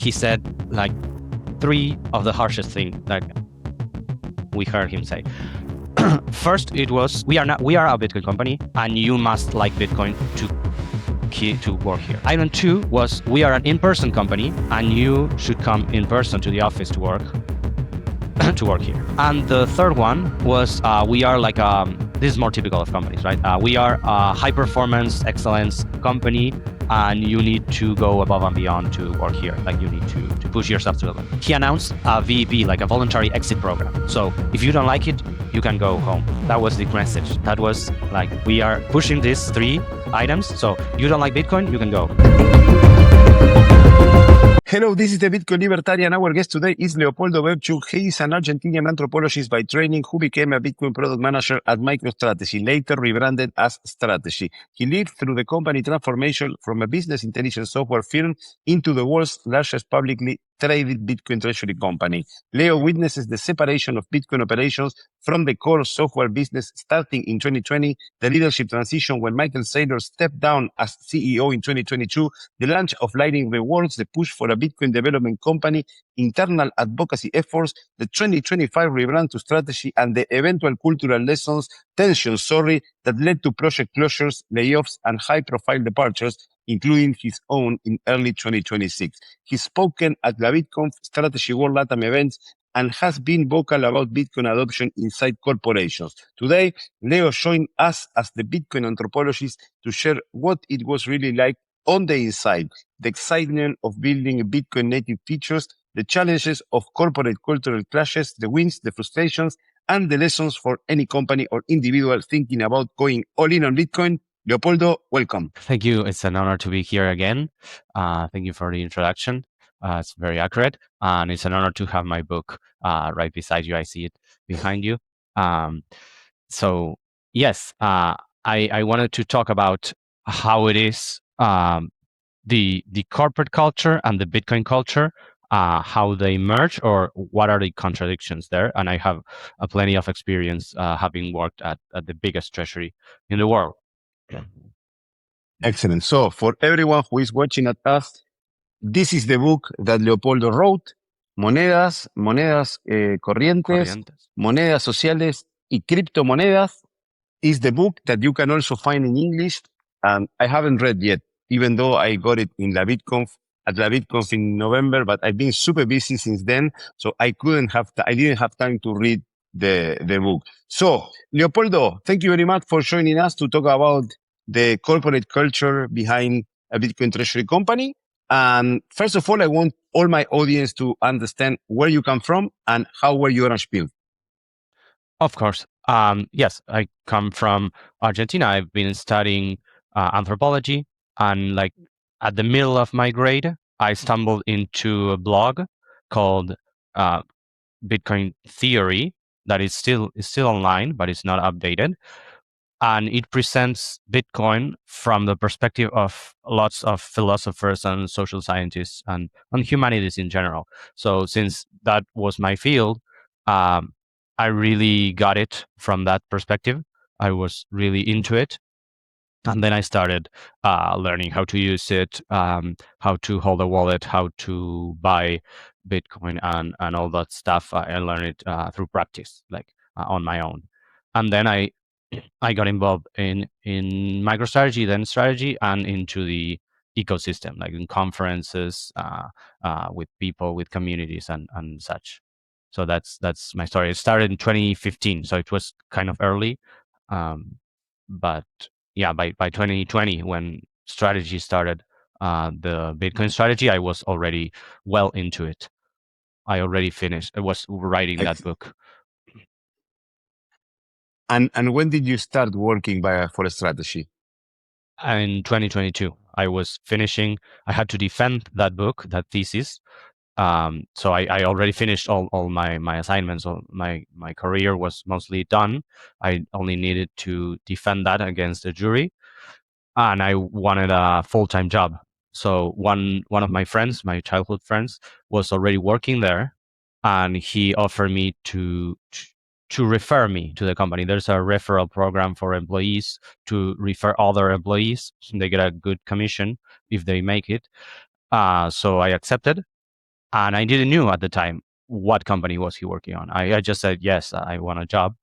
he said like three of the harshest things that we heard him say. First, it was we are a Bitcoin company, and you must like Bitcoin to work here. Item 2 was we are an in-person company, and you should come in person to the office to work here. And the third one was we are like this is more typical of companies, right? We are a high performance excellence company, and you need to go above and beyond to work here. Like you need to push yourself to the limit. He announced a VEP, like a voluntary exit program. So if you don't like it, you can go home. That was the message. That was like, we are pushing these 3 items. So you don't like Bitcoin, you can go. Hello, this is the Bitcoin Libertarian. Our guest today is Leopoldo Bebchuk. He is an Argentinian anthropologist by training who became a Bitcoin product manager at MicroStrategy, later rebranded as Strategy. He lived through the company transformation from a business intelligence software firm into the world's largest publicly traded Bitcoin Treasury company. Leo witnesses the separation of Bitcoin operations from the core software business starting in 2020, the leadership transition when Michael Saylor stepped down as CEO in 2022, the launch of Lightning Rewards, the push for a Bitcoin development company, internal advocacy efforts, the 2025 rebrand to Strategy, and the eventual cultural tensions, that led to project closures, layoffs, and high-profile departures, including his own in early 2026. He's spoken at the BitConf Strategy World Latam events and has been vocal about Bitcoin adoption inside corporations. Today, Leo joined us as the Bitcoin anthropologist to share what it was really like on the inside, the excitement of building Bitcoin native features, the challenges of corporate cultural clashes, the wins, the frustrations, and the lessons for any company or individual thinking about going all in on Bitcoin. Leopoldo, welcome. Thank you. It's an honor to be here again. Thank you for the introduction. It's very accurate. And it's an honor to have my book right beside you. I see it behind you. So, yes, I wanted to talk about how it is the corporate culture and the Bitcoin culture, how they merge, or what are the contradictions there. And I have plenty of experience having worked at the biggest treasury in the world. Excellent. So for everyone who is watching at us, this is the book that Leopoldo wrote, Monedas corrientes, Monedas sociales y criptomonedas, is the book that you can also find in English. I haven't read yet, even though I got it in at La BitConf in November, but I've been super busy since then, so I didn't have time to read the book. So, Leopoldo, thank you very much for joining us to talk about the corporate culture behind a Bitcoin treasury company. And first of all, I want all my audience to understand where you come from and how were you orange pilled. Of course. Yes, I come from Argentina. I've been studying anthropology, and like at the middle of my grade, I stumbled into a blog called Bitcoin Theory that is still online, but it's not updated. And it presents Bitcoin from the perspective of lots of philosophers and social scientists and humanities in general. So since that was my field, I really got it from that perspective. I was really into it. And then I started learning how to use it, how to hold a wallet, how to buy Bitcoin, and all that stuff. I learned it through practice, like on my own. And then I got involved in MicroStrategy, then strategy, and into the ecosystem, like in conferences with people, with communities, and such. So that's my story. It started in 2015, so it was kind of early, but yeah, by 2020, when strategy started, the Bitcoin strategy, I was already well into it. I already finished. I was writing that book. And when did you start working for a strategy? In 2022, I was finishing. I had to defend that book, that thesis. So I already finished all my assignments. All my career was mostly done. I only needed to defend that against a jury, and I wanted a full-time job. So one of my friends, my childhood friends, was already working there, and he offered me to refer me to the company. There's a referral program for employees to refer other employees. They get a good commission if they make it. So I accepted, And I didn't know at the time what company was he working on. I just said, yes, I want a job.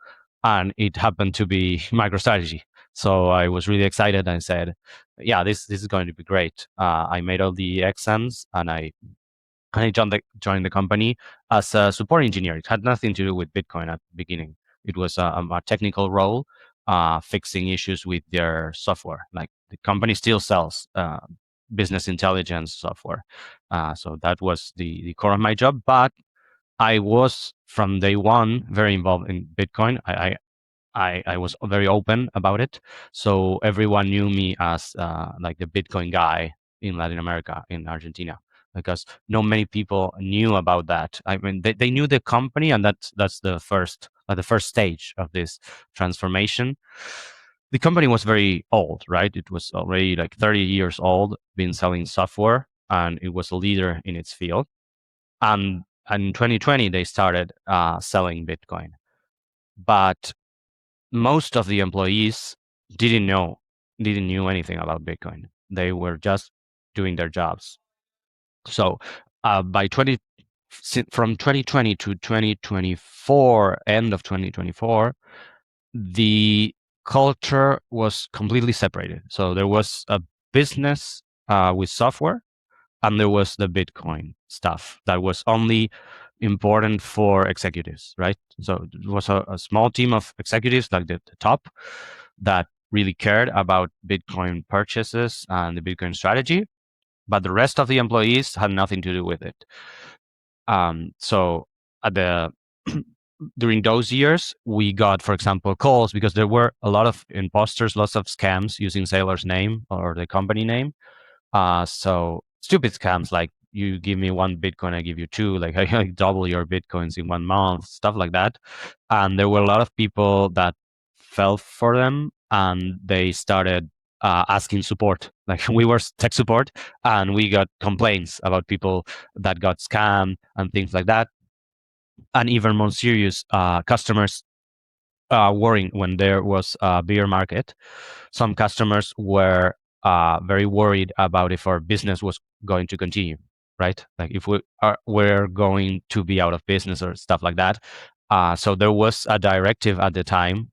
And it happened to be MicroStrategy. So I was really excited and said, yeah, this is going to be great. I made all the exams and I joined the company as a support engineer. It had nothing to do with Bitcoin at the beginning. It was a technical role, fixing issues with their software. Like the company still sells business intelligence software. So that was the core of my job. But I was from day one very involved in Bitcoin. I was very open about it. So everyone knew me as like the Bitcoin guy in Latin America, in Argentina, because not many people knew about that. I mean, they knew the company, and that's the first stage of this transformation. The company was very old, right? It was already like 30 years old, been selling software, and it was a leader in its field. And in 2020, they started selling Bitcoin. But most of the employees didn't know anything about Bitcoin. They were just doing their jobs. So by 20 from 2020 to 2024, end of 2024, the culture was completely separated. So there was a business with software, and there was the Bitcoin stuff that was only important for executives, right? So it was a small team of executives, like the top, that really cared about Bitcoin purchases and the Bitcoin strategy, but the rest of the employees had nothing to do with it. So at the during those years, we got, for example, calls because there were a lot of imposters, lots of scams using Sailor's name or the company name. So stupid scams like you give me 1 Bitcoin, I give you 2, like I double your Bitcoins in 1 month, stuff like that. And there were a lot of people that fell for them, and they started asking support. Like we were tech support, and we got complaints about people that got scammed and things like that. And even more serious, customers worrying when there was a bear market. Some customers were very worried about if our business was going to continue, right? Like if we're going to be out of business or stuff like that. So there was a directive at the time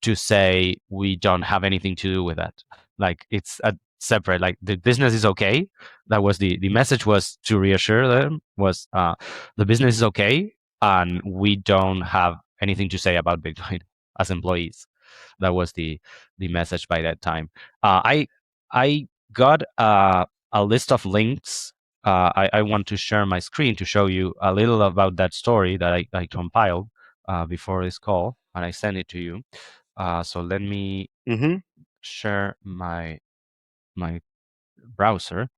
to say we don't have anything to do with that. Like it's a separate, like the business is okay. That was the message, was to reassure them, was the business is okay and we don't have anything to say about Bitcoin as employees. That was the message by that time. I got a list of links. I want to share my screen to show you a little about that story that I compiled before this call, and I sent it to you. So let me share my browser.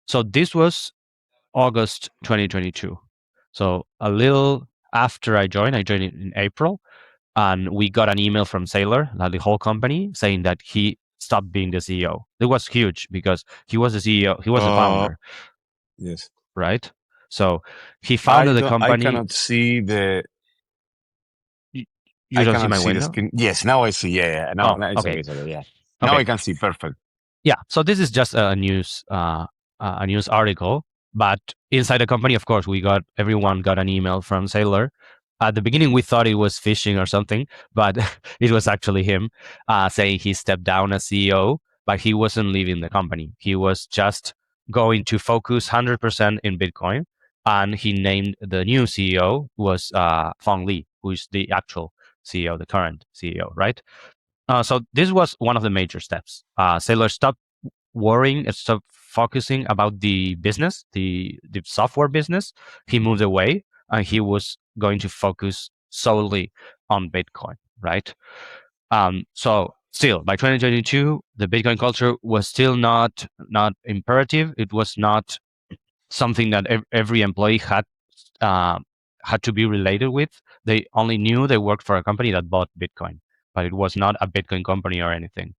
So this was August 2022. So a little after I joined in April, and we got an email from Saylor, like the whole company, saying that he stopped being the CEO. It was huge because he was the CEO, he was the founder. Yes. Right? So he founded the company. I cannot see the. You don't see my window? Screen. Yes, now I see. Yeah. Now it's okay. okay. It's okay. Yeah. Now I can see. Perfect. Yeah. So this is just a news article, but inside the company, of course, everyone got an email from Saylor. At the beginning, we thought it was phishing or something, but it was actually him saying he stepped down as CEO, but he wasn't leaving the company. He was just going to focus 100% in Bitcoin, and he named the new CEO was Fong Li, who is the actual CEO, the current CEO, right? So this was one of the major steps. Sailor stopped worrying and stopped focusing about the business, the software business. He moved away, and he was going to focus solely on Bitcoin, right? So still, by 2022, the Bitcoin culture was still not imperative. It was not something that every employee had to be related with. They only knew they worked for a company that bought Bitcoin, but it was not a Bitcoin company or anything.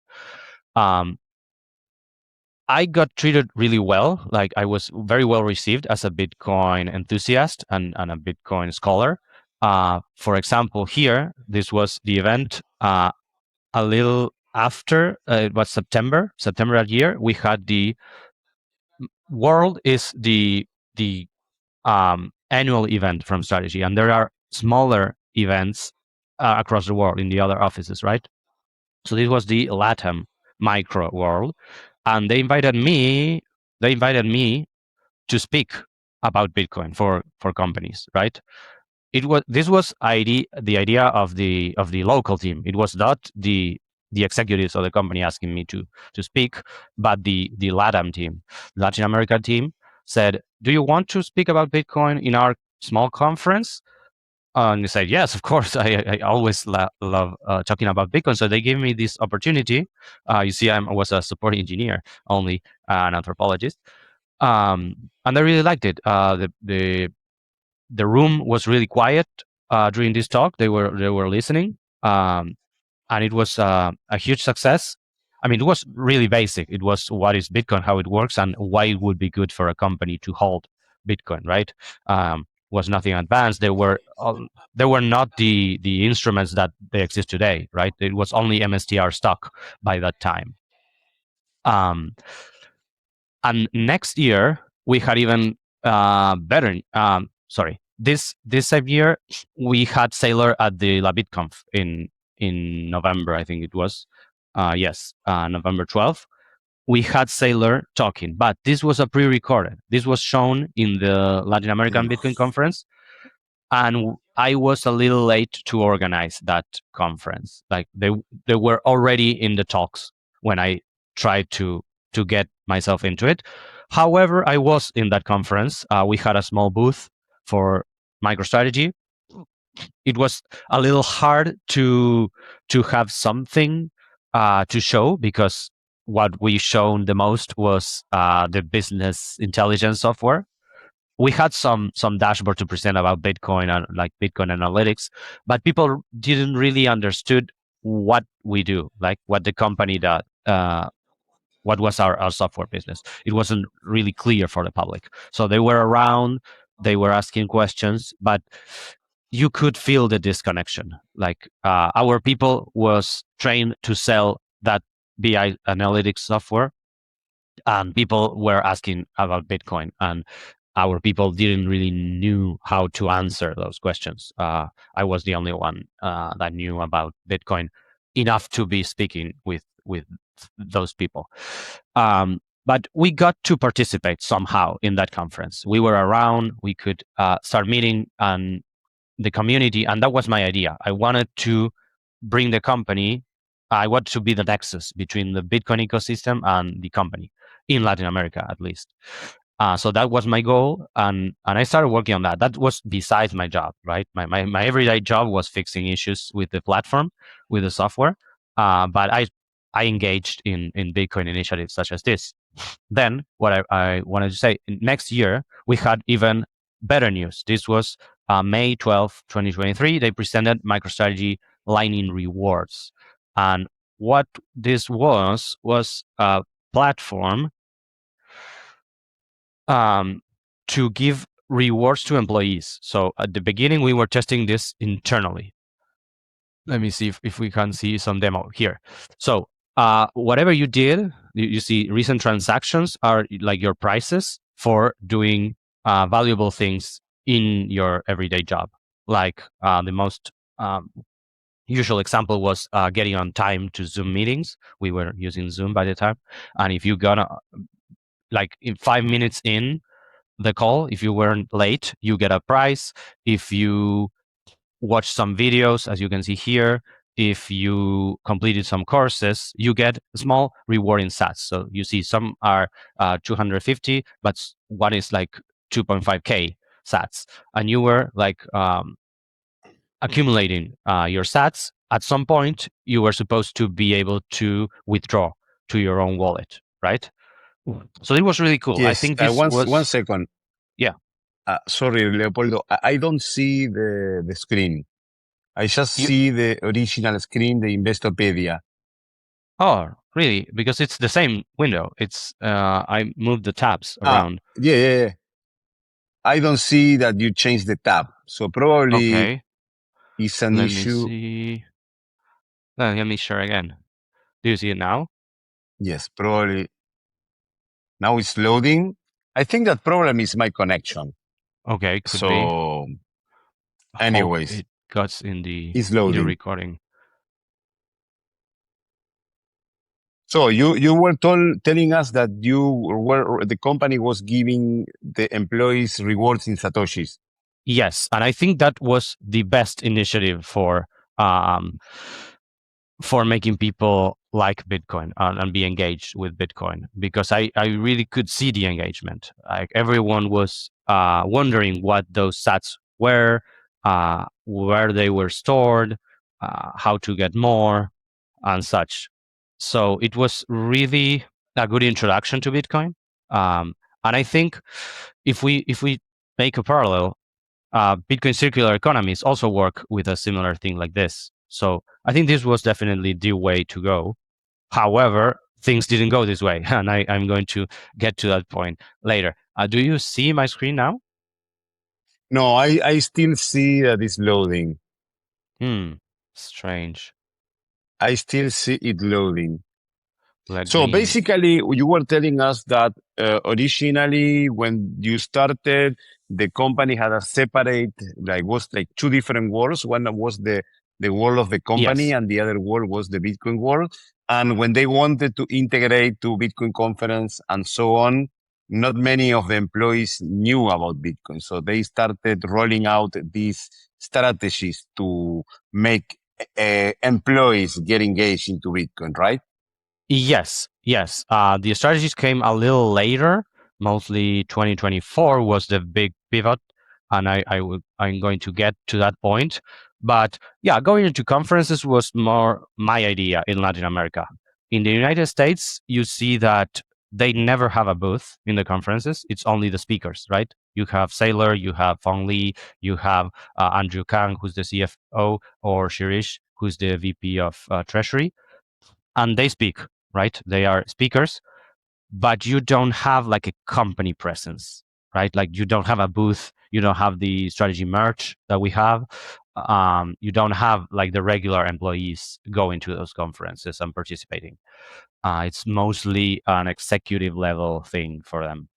I got treated really well. Like I was very well received as a Bitcoin enthusiast and a Bitcoin scholar. For example, here, this was the event a little after, it was September that year. We had the world is the annual event from Strategy, and there are smaller events across the world in the other offices, right? So this was the LATAM micro world, and they invited me. They invited me to speak about Bitcoin for companies, right? This was the idea of the local team. It was not the executives of the company asking me to speak, but the LATAM team, Latin America team, said, "Do you want to speak about Bitcoin in our small conference?" And I said, "Yes, of course. I always love talking about Bitcoin." So they gave me this opportunity. You see, I was a support engineer, only an anthropologist, and I really liked it. The room was really quiet during this talk. They were listening, and it was a huge success. I mean, it was really basic. It was what is Bitcoin, how it works, and why it would be good for a company to hold Bitcoin. Right? Was nothing advanced. There were not the instruments that they exist today. Right? It was only MSTR stock by that time. And next year we had even better. Sorry, this same year we had Sailor at the La BitConf in November, I think it was. Yes, November 12th. We had Sailor talking, but this was a pre-recorded. This was shown in the Latin American Bitcoin conference, and I was a little late to organize that conference. Like they were already in the talks when I tried to get myself into it. However, I was in that conference. We had a small booth for MicroStrategy. It was a little hard to have something to show, because what we shown the most was the business intelligence software. We had some dashboard to present about Bitcoin and like Bitcoin analytics, but people didn't really understood what we do, like what the company does, what was our software business. It wasn't really clear for the public. So they were around, they were asking questions, but you could feel the disconnection. Like our people was trained to sell that BI analytics software, and people were asking about Bitcoin, and our people didn't really knew how to answer those questions. I was the only one that knew about Bitcoin enough to be speaking with those people. But we got to participate somehow in that conference. We were around. We could start meeting and the community, and that was my idea. I wanted to bring the company. I wanted to be the nexus between the Bitcoin ecosystem and the company in Latin America, at least. So that was my goal, and I started working on that. That was besides my job, right? My everyday job was fixing issues with the platform, with the software. But I engaged in Bitcoin initiatives such as this. Then what I wanted to say, next year we had even better news. This was May 12th, 2023. They presented MicroStrategy Lightning Rewards, and what this was a platform to give rewards to employees. So at the beginning, we were testing this internally. Let me see if we can see some demo here. So whatever you did, you see recent transactions are like your prices for doing valuable things in your everyday job. Like the most usual example was getting on time to Zoom meetings. We were using Zoom by the time. And if you got like in 5 minutes in the call, if you weren't late, you get a prize. If you watch some videos, as you can see here, if you completed some courses, you get a small reward in sats. So you see some are 250, but one is like 2.5K sats. And you were like accumulating your sats. At some point, you were supposed to be able to withdraw to your own wallet, right? So it was really cool. I Yes, think this one was, second. yeah. Sorry, Leopoldo. I don't see the screen. I just You, see the original screen, the Investopedia. oh, really? Because it's the same window. It's I moved the tabs around. Yeah. I don't see that you changed the tab. So probably Okay, it's an let me issue. see. Let me share again. Do you see it now? Yes, probably now it's loading. I think that problem is my connection. Okay, could be. So, Hope anyways, it got in the it's loading. recording. So you were telling us that the company was giving the employees rewards in satoshis. Yes, and I think that was the best initiative um, for making people like Bitcoin and be engaged with Bitcoin, because I really could see the engagement. Like everyone was wondering what those sats were, where they were stored, how to get more, and such. So it was really a good introduction to Bitcoin. And I think if we make a parallel, Bitcoin circular economies also work with a similar thing like this. So I think this was definitely the way to go. However, things didn't go this way, and I'm going to get to that point later. Do you see my screen now? No, I still see that it's loading. Strange. I still see it loading. Let So me. basically, you were telling us that originally, when you started, the company had a separate, was like two different worlds. One was the world of the company, Yes. and the other world was the Bitcoin world. And when they wanted to integrate to Bitcoin conference and so on, not many of the employees knew about Bitcoin. So they started rolling out these strategies to make employees get engaged into Bitcoin, right? Yes, yes. The strategies came a little later. Mostly 2024 was the big pivot, and I'm going to get to that point. But yeah, going into conferences was more my idea in Latin America. In the United States, you see that they never have a booth in the conferences. It's only the speakers, right? You have Saylor, you have Fong Lee, you have Andrew Kang, who's the CFO, or Shirish, who's the VP of Treasury, and they speak, right? They are speakers, but you don't have like a company presence, right? Like you don't have a booth, you don't have the strategy merch that we have. You don't have like the regular employees going to those conferences and participating. It's mostly an executive level thing for them.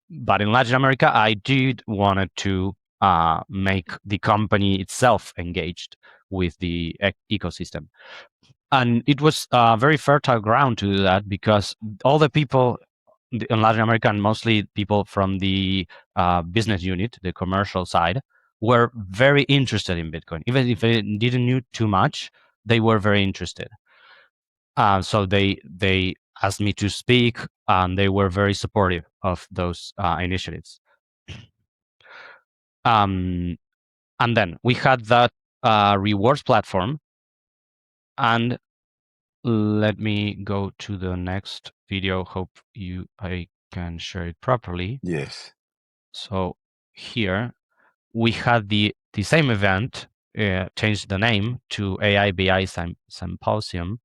But in Latin America, I did wanted to make the company itself engaged with the ecosystem. And it was very fertile ground to do that, because all the people in Latin America, and mostly people from the business unit, the commercial side, were very interested in Bitcoin. Even if they didn't know too much, they were very interested. So they asked me to speak, and they were very supportive of those initiatives. And then we had that rewards platform, and let me go to the next video. Hope I can share it properly. Yes. So here we had the same event, changed the name to AI/BI Symposium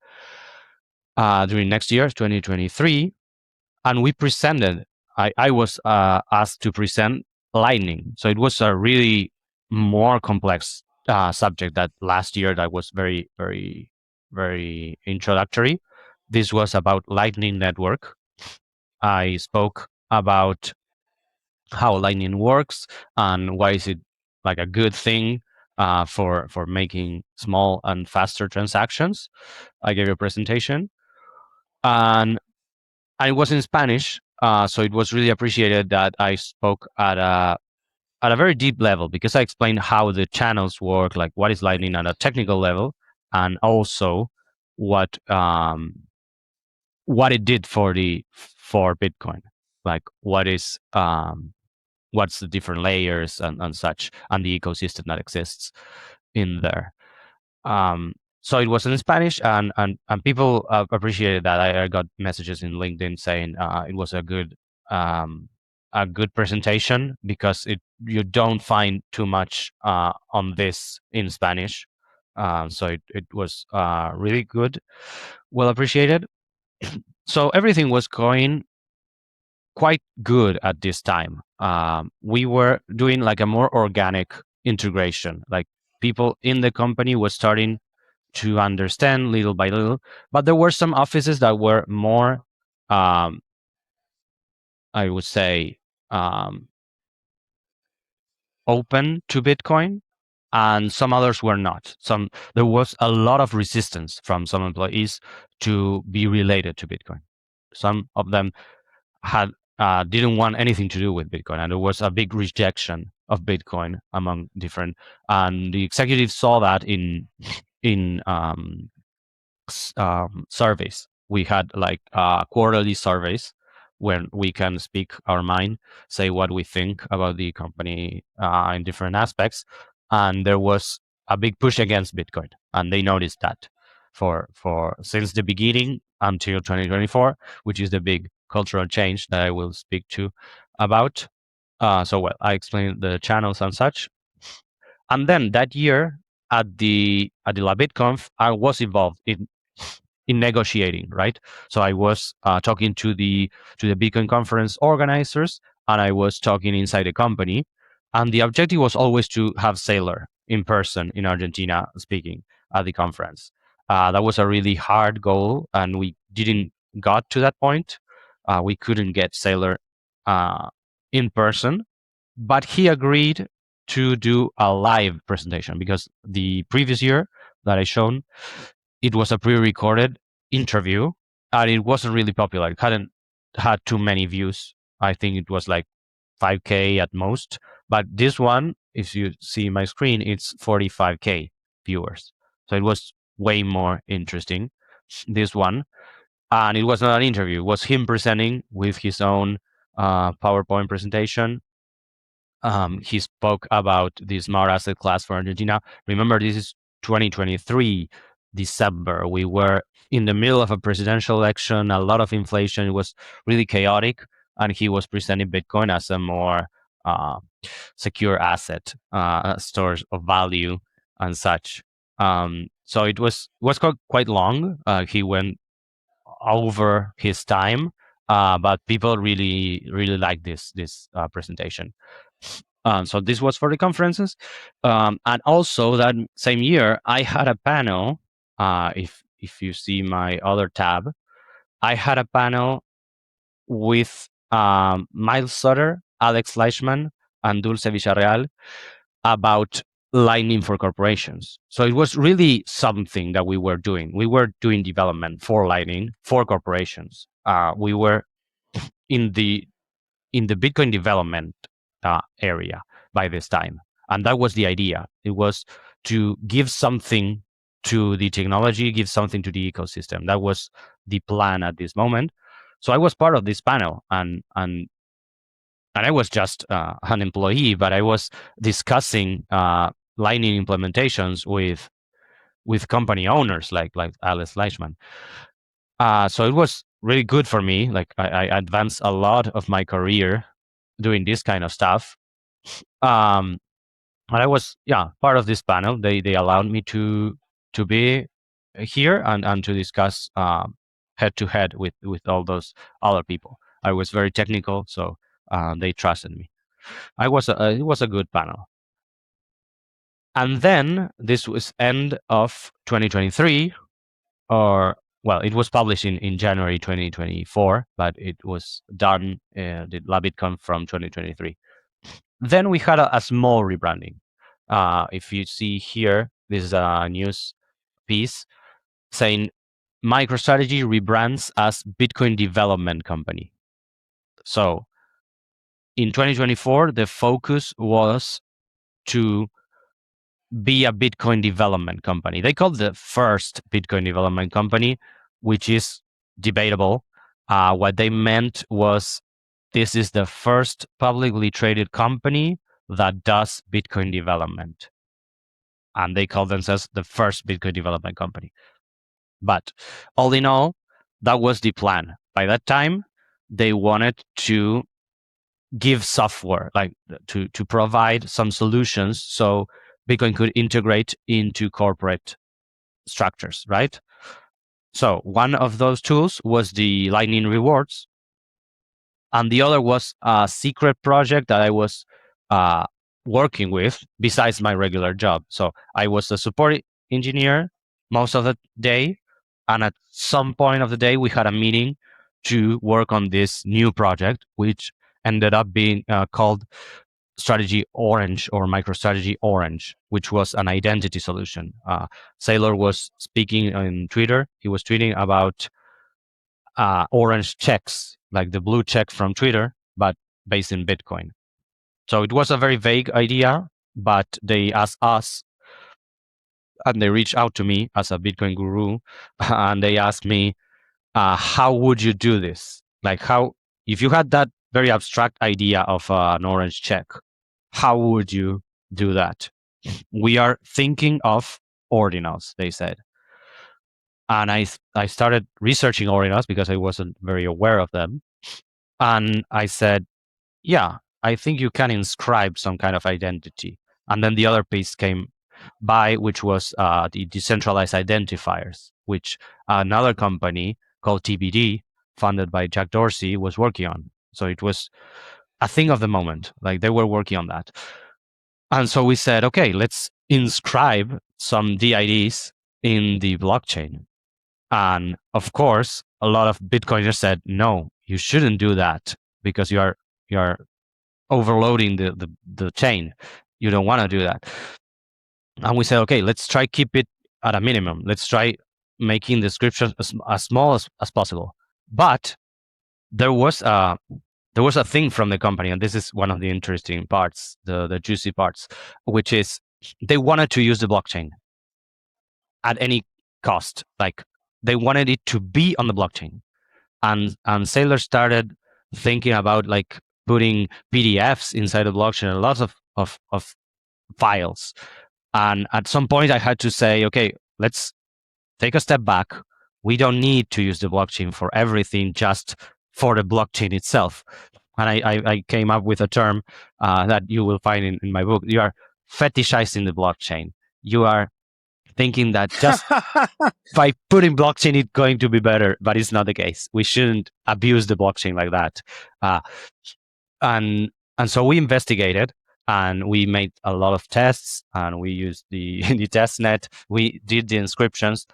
during next year, 2023, and we presented. I was asked to present Lightning, so it was a really more complex subject that last year that was very, very, very introductory. This was about Lightning Network. I spoke about how Lightning works and why is it like a good thing for making small and faster transactions. I gave a presentation, and it was in Spanish, so it was really appreciated that I spoke at a very deep level, because I explained how the channels work, like what is Lightning at a technical level, and also what it did for Bitcoin, like what's the different layers and such, and the ecosystem that exists in there. So it was in Spanish, and people appreciated that. I got messages in LinkedIn saying it was a good presentation, because you don't find too much on this in Spanish. So it was really good, well appreciated. So everything was going quite good at this time. We were doing like a more organic integration, like people in the company were starting to understand little by little, but there were some offices that were more, I would say, open to Bitcoin, and some others were not. There was a lot of resistance from some employees to be related to Bitcoin. Some of them didn't want anything to do with Bitcoin, and there was a big rejection of Bitcoin among different. And the executives saw that in surveys. We had like quarterly surveys when we can speak our mind, say what we think about the company in different aspects, and there was a big push against Bitcoin, and they noticed that for since the beginning until 2024, which is the big cultural change that I will speak to about. I explained the channels and such, and then that year at the LabitConf, I was involved in negotiating, right? So I was talking to the Bitcoin conference organizers, and I was talking inside the company, and the objective was always to have Sailor in person in Argentina speaking at the conference. That was a really hard goal, and we didn't got to that point. We couldn't get Sailor in person, but he agreed to do a live presentation because the previous year that I shown, it was a pre-recorded interview, and it wasn't really popular. It hadn't had too many views. I think it was like 5K at most. But this one, if you see my screen, it's 45K viewers. So it was way more interesting, this one. And it was not an interview. It was him presenting with his own PowerPoint presentation. He spoke about the smart asset class for Argentina. Remember, this is 2023, December. We were in the middle of a presidential election, a lot of inflation. It was really chaotic. And he was presenting Bitcoin as a more secure asset, stores of value and such. So it was quite long. He went over his time, but people really liked this presentation. So this was for the conferences, and also that same year I had a panel. If you see my other tab, I had a panel with Miles Sutter, Alex Leishman, and Dulce Villarreal about Lightning for corporations. So it was really something that we were doing. We were doing development for Lightning for corporations. We were in the Bitcoin development area by this time, and that was the idea. It was to give something to the technology, give something to the ecosystem. That was the plan at this moment. So I was part of this panel, and I was just an employee, but I was discussing Lightning implementations with company owners like Alice Leishman. So it was really good for me. Like I advanced a lot of my career doing this kind of stuff. And I was part of this panel. They allowed me to be here and to discuss head to head with all those other people. I was very technical, so they trusted me. It was a good panel. And then this was end of 2023, or well, it was published in January 2024, but it was done the LabitConf from 2023. Then we had a small rebranding. If you see here, this is a news piece saying MicroStrategy rebrands as Bitcoin development company. So in 2024, the focus was to be a Bitcoin development company. They called the first Bitcoin development company, which is debatable. What they meant was this is the first publicly traded company that does Bitcoin development. And they call themselves the first Bitcoin development company. But all in all, that was the plan. By that time, they wanted to give software, like to provide some solutions so Bitcoin could integrate into corporate structures, right? So one of those tools was the Lightning Rewards, and the other was a secret project that I was working with besides my regular job. So I was a support engineer most of the day, and at some point of the day, we had a meeting to work on this new project, which ended up being called strategy orange or MicroStrategy orange, which was an identity solution. Saylor was speaking on Twitter. He was tweeting about orange checks, like the blue check from Twitter, but based in Bitcoin. So it was a very vague idea, but they asked us and they reached out to me as a Bitcoin guru and they asked me, how would you do this? Like, how, if you had that very abstract idea of an orange check, how would you do that? We are thinking of ordinals, they said. And I started researching ordinals because I wasn't very aware of them. And I said, yeah, I think you can inscribe some kind of identity. And then the other piece came by, which was the decentralized identifiers, which another company called TBD, funded by Jack Dorsey, was working on. So it was a thing of the moment. Like they were working on that. And so we said, okay, let's inscribe some DIDs in the blockchain. And of course, a lot of Bitcoiners said, no, you shouldn't do that because you are overloading the chain. You don't want to do that. And we said, okay, let's try keep it at a minimum. Let's try making the descriptions as small as possible. But there was a thing from the company, and this is one of the interesting parts, the juicy parts, which is they wanted to use the blockchain at any cost. Like they wanted it to be on the blockchain. And Sailor started thinking about like putting PDFs inside the blockchain and lots of files. And at some point I had to say, okay, let's take a step back. We don't need to use the blockchain for everything, just for the blockchain itself. And I came up with a term that you will find in my book. You are fetishizing the blockchain. You are thinking that just by putting blockchain, it's going to be better, but it's not the case. We shouldn't abuse the blockchain like that. And so we investigated and we made a lot of tests and we used the the test net. We did the inscriptions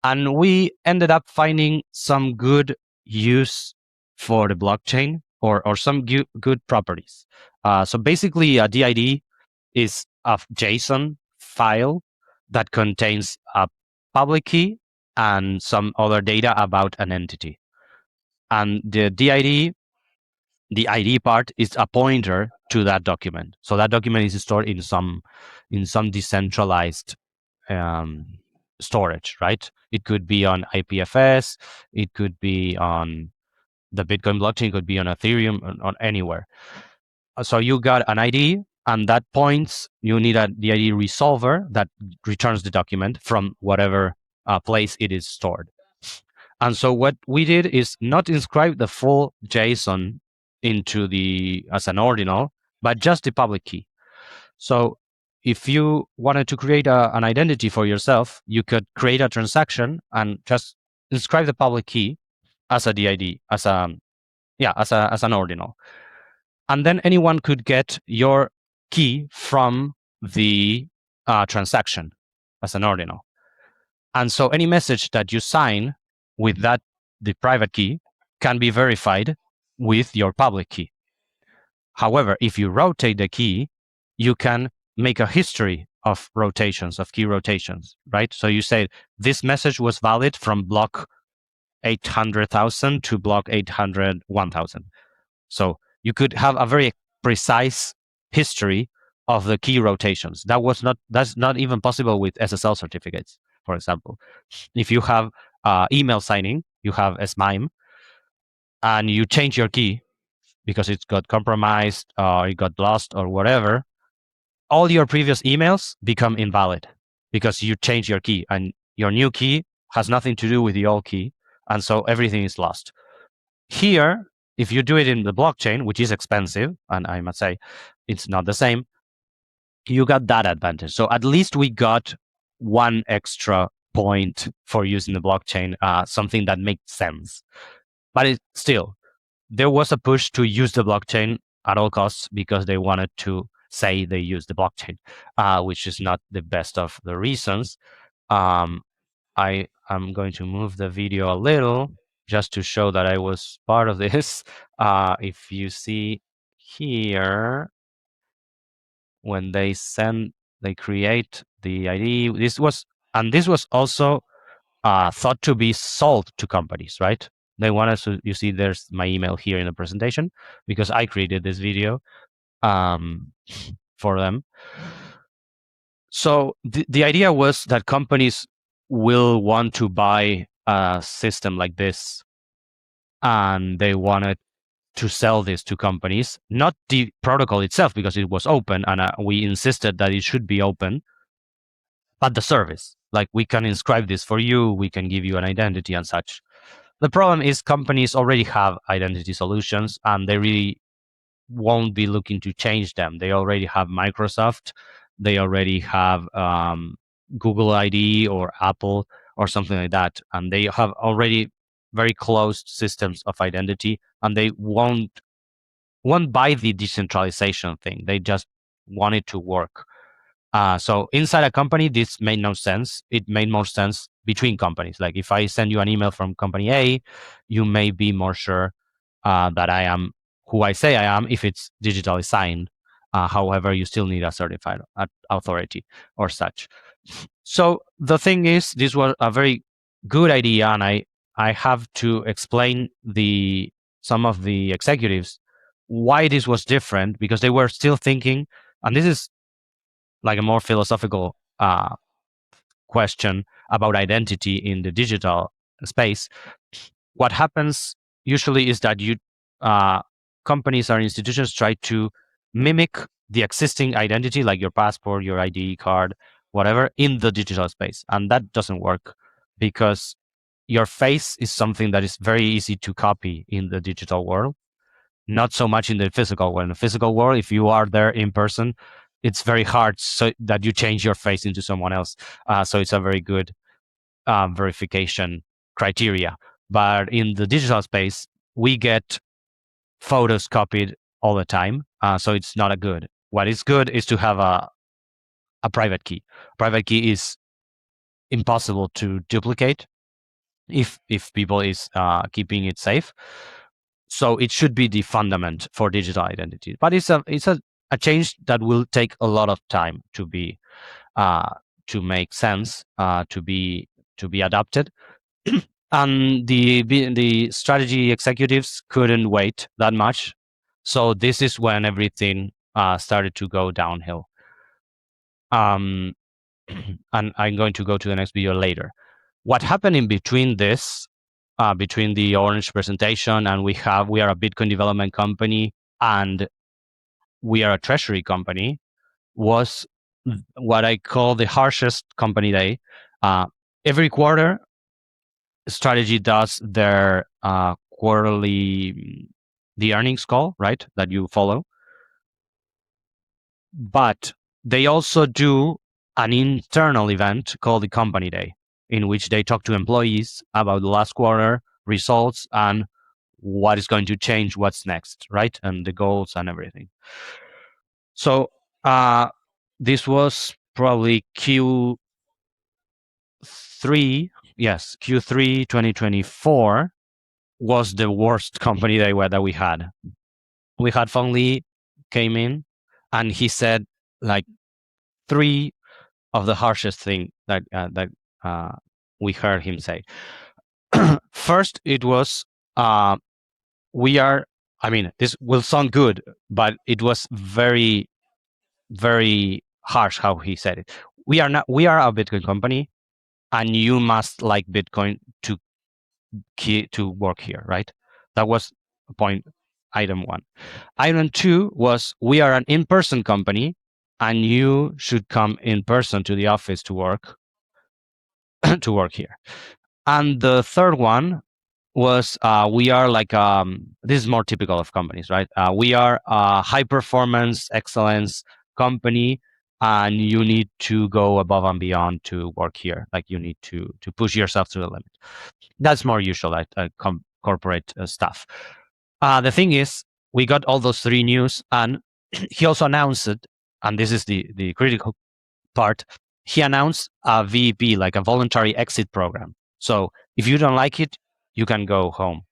and we ended up finding some good use for the blockchain or some good properties. So basically, a DID is a JSON file that contains a public key and some other data about an entity. And the DID, the ID part, is a pointer to that document. So that document is stored in some decentralized storage, right? It could be on IPFS, it could be on the Bitcoin blockchain, it could be on Ethereum, on anywhere. So you got an ID, and that points, you need the ID resolver that returns the document from whatever place it is stored. And so what we did is not inscribe the full JSON into as an ordinal, but just the public key. So if you wanted to create an identity for yourself, you could create a transaction and just inscribe the public key as a DID, as an ordinal. And then anyone could get your key from the transaction as an ordinal. And so any message that you sign with the private key can be verified with your public key. However, if you rotate the key, you can make a history of rotations, of key rotations, right? So you say this message was valid from block 800,000 to block 801,000. So you could have a very precise history of the key rotations. That's not even possible with SSL certificates, for example. If you have email signing, you have SMIME, and you change your key because it got compromised or it got lost or whatever, all your previous emails become invalid because you change your key, and your new key has nothing to do with the old key, and so everything is lost. Here, if you do it in the blockchain, which is expensive, and I must say it's not the same, you got that advantage. So at least we got one extra point for using the blockchain, something that makes sense. But still, there was a push to use the blockchain at all costs because they wanted to say they use the blockchain, which is not the best of the reasons. I am going to move the video a little just to show that I was part of this. If you see here, when they create the ID. This was also thought to be sold to companies, right? They want us to, you see, there's my email here in the presentation because I created this video for them. So the idea was that companies will want to buy a system like this, and they wanted to sell this to companies, not the protocol itself because it was open, and we insisted that it should be open, but the service. Like, we can inscribe this for you, we can give you an identity and such. The problem is companies already have identity solutions, and they really won't be looking to change them. They already have Microsoft, they already have Google ID or Apple or something like that, and they have already very closed systems of identity, and they won't buy the decentralization thing. They just want it to work. So inside a company, this made no sense. It made more sense between companies. Like, if I send you an email from company A, you may be more sure that I am who I say I am if it's digitally signed. However, you still need a certified authority or such. So the thing is, this was a very good idea, and I have to explain some of the executives why this was different, because they were still thinking, and this is like a more philosophical question about identity in the digital space. What happens usually is that companies or institutions try to mimic the existing identity, like your passport, your ID card, whatever, in the digital space, and that doesn't work because your face is something that is very easy to copy in the digital world, not so much in the physical world. In the physical world, if you are there in person, it's very hard so that you change your face into someone else. So it's a very good verification criteria. But in the digital space, we get photos copied all the time, so it's not a good. What is good is to have a private key. Private key is impossible to duplicate if people is keeping it safe. So it should be the fundament for digital identity. But it's a change that will take a lot of time to be to make sense, to be adopted. And the strategy executives couldn't wait that much. So this is when everything started to go downhill. And I'm going to go to the next video later. What happened in between this, between the orange presentation and we are a Bitcoin development company and we are a treasury company, was what I call the harshest company day. Every quarter, Strategy does their quarterly, the earnings call, right, that you follow. But they also do an internal event called the Company Day, in which they talk to employees about the last quarter results and what is going to change, what's next, right, and the goals and everything. So this was probably Q3 2024 was the worst company day that we had. We had Feng Li came in, and he said like three of the harshest thing that we heard him say. First, it was we are. I mean, this will sound good, but it was very, very harsh how he said it. We are not. We are a Bitcoin company, and you must like Bitcoin to work here, right? That was point item 1. Item 2 was we are an in-person company, and you should come in person to the office to work here. And the third one was we are like this is more typical of companies, right? We are a high performance excellence company, and you need to go above and beyond to work here. Like, you need to push yourself to the limit. That's more usual at corporate stuff. The thing is, we got all those 3 news, and he also announced it, and this is the critical part. He announced a VEP, like a voluntary exit program. So if you don't like it, you can go home.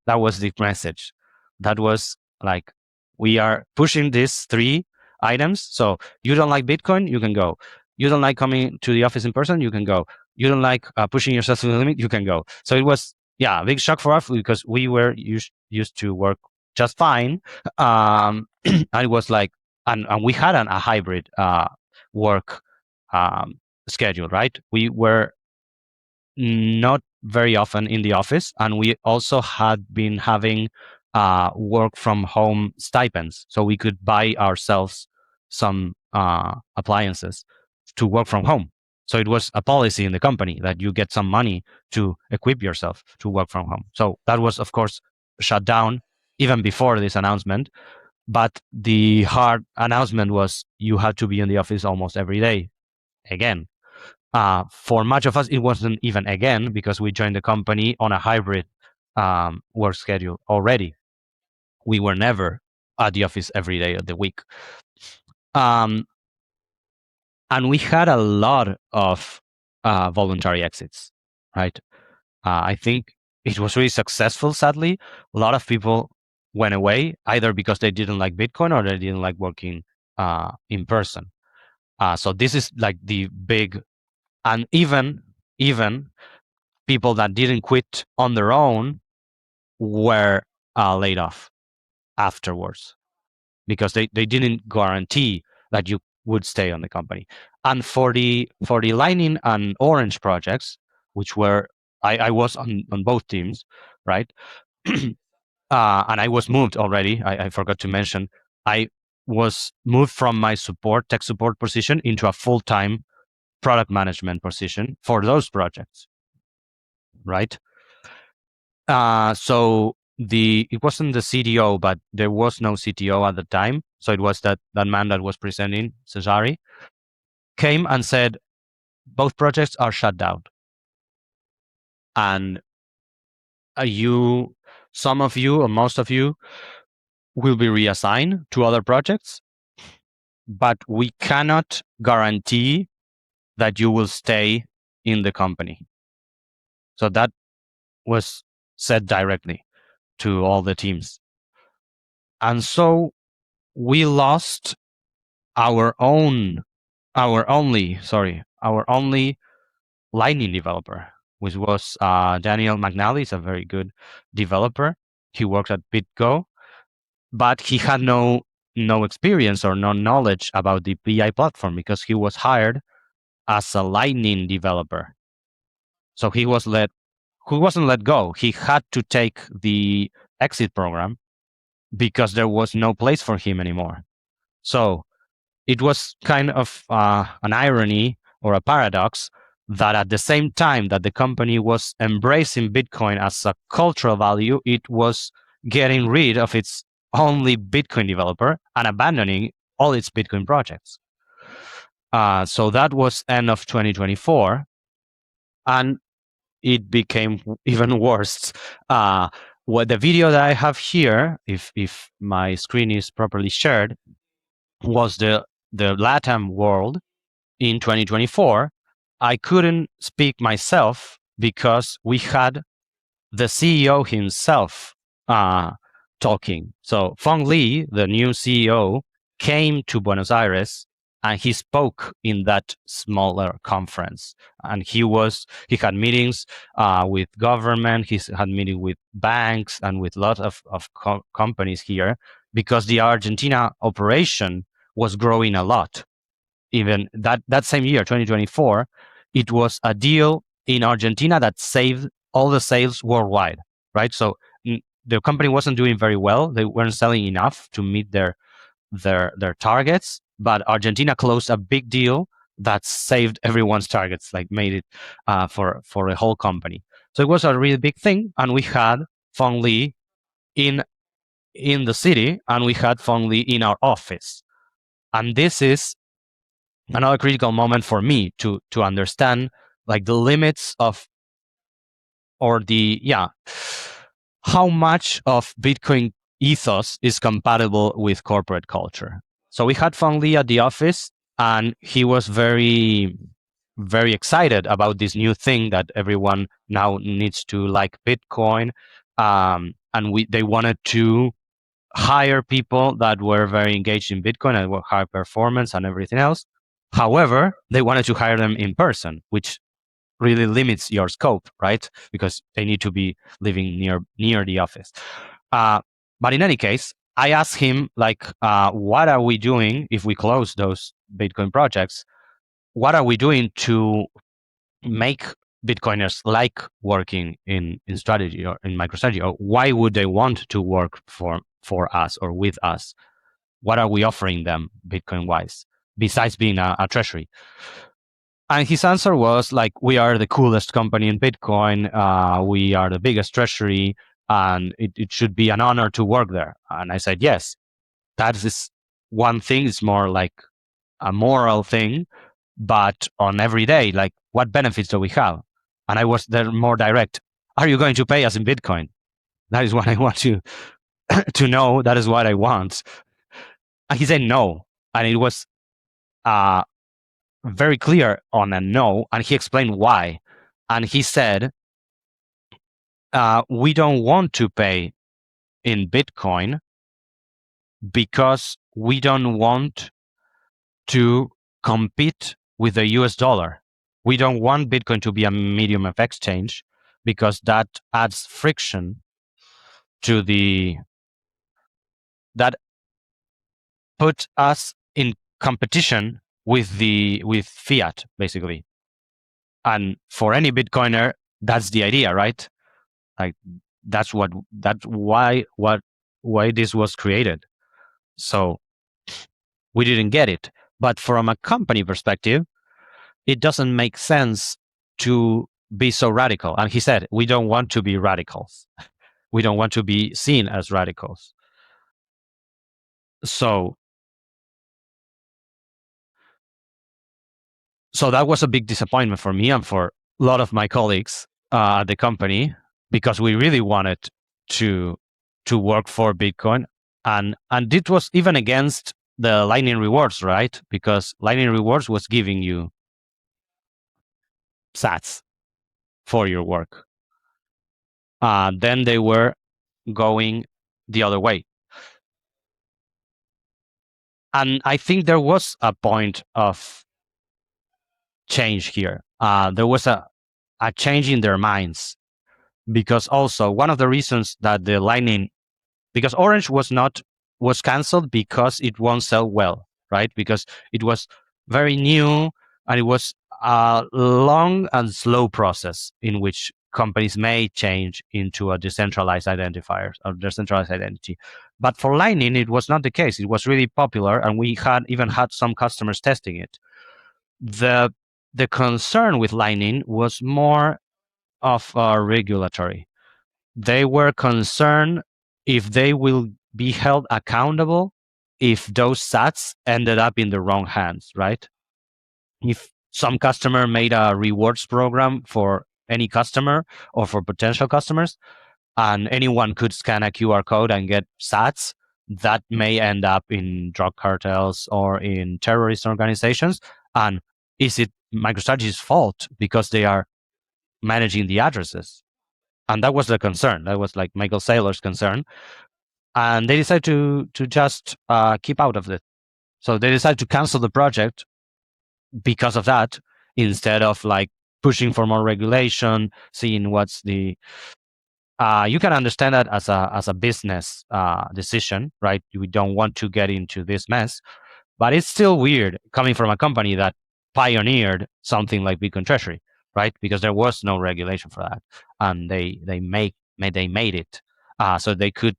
That was the message. That was like, we are pushing this 3, items. So you don't like Bitcoin, you can go. You don't like coming to the office in person, you can go. You don't like pushing yourself to the limit, you can go. So it was, a big shock for us because we were used to work just fine. And it was like, and we had a hybrid work schedule, right? We were not very often in the office, and we also had been having work from home stipends, so we could buy ourselves some appliances to work from home. So it was a policy in the company that you get some money to equip yourself to work from home. So that was, of course, shut down even before this announcement. But the hard announcement was you had to be in the office almost every day again. For much of us, it wasn't even again because we joined the company on a hybrid work schedule already. We were never at the office every day of the week. And we had a lot of voluntary exits, right? I think it was really successful, sadly. A lot of people went away either because they didn't like Bitcoin or they didn't like working in person. So this is like the big, and even people that didn't quit on their own were laid off afterwards because they didn't guarantee that you would stay on the company. And for the Lightning and Orange projects, which were I was on both teams, right? And I was moved already. I forgot to mention I was moved from my tech support position into a full-time product management position for those projects, right? So it wasn't the CDO, but there was no CTO at the time. So it was that man that was presenting, Cesari, came and said, both projects are shut down. And some of you, or most of you, will be reassigned to other projects, but we cannot guarantee that you will stay in the company. So that was said directly to all the teams. And so we lost our only Lightning developer, which was Daniel McNally. Is a very good developer. He worked at BitGo, but he had no experience or no knowledge about the BI platform because he was hired as a Lightning developer. So he wasn't let go. He had to take the exit program because there was no place for him anymore. So it was kind of an irony or a paradox that at the same time that the company was embracing Bitcoin as a cultural value, it was getting rid of its only Bitcoin developer and abandoning all its Bitcoin projects. So that was end of 2024, and it became even worse. What the video that I have here, if my screen is properly shared, was the LATAM world in 2024. I couldn't speak myself because we had the CEO himself talking. So Feng Li, the new CEO, came to Buenos Aires and he spoke in that smaller conference. And he had meetings with government, he had meetings with banks and with lots of companies here because the Argentina operation was growing a lot. Even that same year, 2024, it was a deal in Argentina that saved all the sales worldwide, right? So the company wasn't doing very well. They weren't selling enough to meet their targets, but Argentina closed a big deal that saved everyone's targets, like made it for the whole company. So it was a really big thing, and we had Feng Li in the city, and we had Feng Li in our office, and this is another critical moment for me to understand like the limits of, or how much of Bitcoin ethos is compatible with corporate culture. So we had Feng Li at the office, and he was very, very excited about this new thing that everyone now needs to like Bitcoin, and they wanted to hire people that were very engaged in Bitcoin and were high performance and everything else. However, they wanted to hire them in person, which really limits your scope, right? Because they need to be living near the office. But in any case, I asked him, like, what are we doing if we close those Bitcoin projects? What are we doing to make Bitcoiners like working in strategy or in MicroStrategy? Or why would they want to work for us or with us? What are we offering them Bitcoin wise, besides being a treasury? And his answer was like, we are the coolest company in Bitcoin. We are the biggest treasury, and it should be an honor to work there. And I said, yes, that is one thing. It's more like a moral thing, but on every day, like, what benefits do we have? And I was there more direct. Are you going to pay us in Bitcoin? That is what I want to to know. That is what I want. And he said no, and it was very clear on a no, and he explained why. And he said, we don't want to pay in Bitcoin because we don't want to compete with the US dollar. We don't want Bitcoin to be a medium of exchange because that adds friction to that put us in competition with fiat, basically. And for any Bitcoiner, that's the idea, right? Like, that's why this was created. So we didn't get it. But from a company perspective, it doesn't make sense to be so radical. And he said, we don't want to be radicals. We don't want to be seen as radicals. So that was a big disappointment for me and for a lot of my colleagues at the company, because we really wanted to work for Bitcoin, and it was even against the Lightning rewards, right? Because Lightning rewards was giving you sats for your work. Then they were going the other way. And I think there was a point of change here. There was a change in their minds, because also one of the reasons that the Lightning, because Orange was canceled because it won't sell well, right? Because it was very new and it was a long and slow process in which companies may change into a decentralized identifier or decentralized identity. But for Lightning, it was not the case. It was really popular, and we had even had some customers testing it. The concern with Lightning was more of regulatory. They were concerned if they will be held accountable if those sats ended up in the wrong hands, right? If some customer made a rewards program for any customer or for potential customers, and anyone could scan a QR code and get sats, that may end up in drug cartels or in terrorist organizations. And is it MicroStrategy's fault because they are managing the addresses? And that was the concern. That was like Michael Saylor's concern. And they decided to just keep out of it. So they decided to cancel the project because of that, instead of like pushing for more regulation, seeing what's the you can understand that as a business decision, right? We don't want to get into this mess, but it's still weird coming from a company that pioneered something like Bitcoin Treasury, right? Because there was no regulation for that, and they made it so they could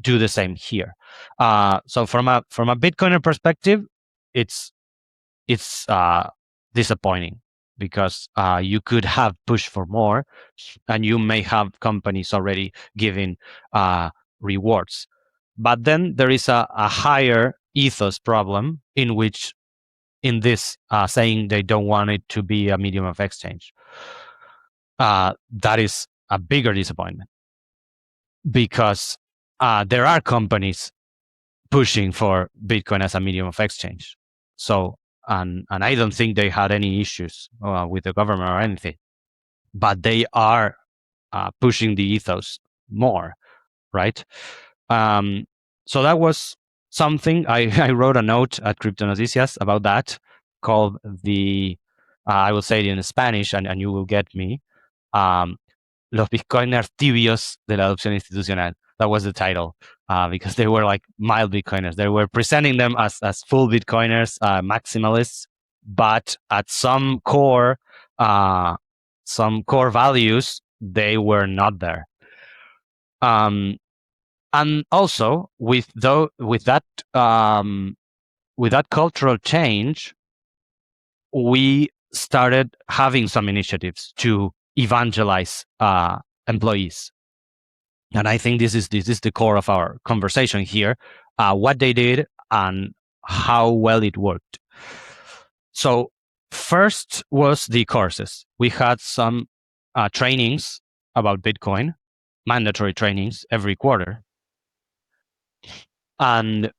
do the same here. So from a Bitcoiner perspective, it's disappointing, because you could have pushed for more, and you may have companies already giving rewards. But then there is a higher ethos problem in which, in this saying they don't want it to be a medium of exchange. That is a bigger disappointment, because there are companies pushing for Bitcoin as a medium of exchange. So, and I don't think they had any issues with the government or anything, but they are pushing the ethos more, right? So that was something. I wrote a note at Crypto Noticias about that, called the, I will say it in Spanish, and you will get me, Los Bitcoiners Tibios de la Adopción Institucional. That was the title, because they were like mild Bitcoiners. They were presenting them as full Bitcoiners, maximalists, but at some core values, they were not there. And also with that cultural change, we started having some initiatives to evangelize employees, and I think this is the core of our conversation here: what they did and how well it worked. So first was the courses. We had some trainings about Bitcoin, mandatory trainings every quarter, and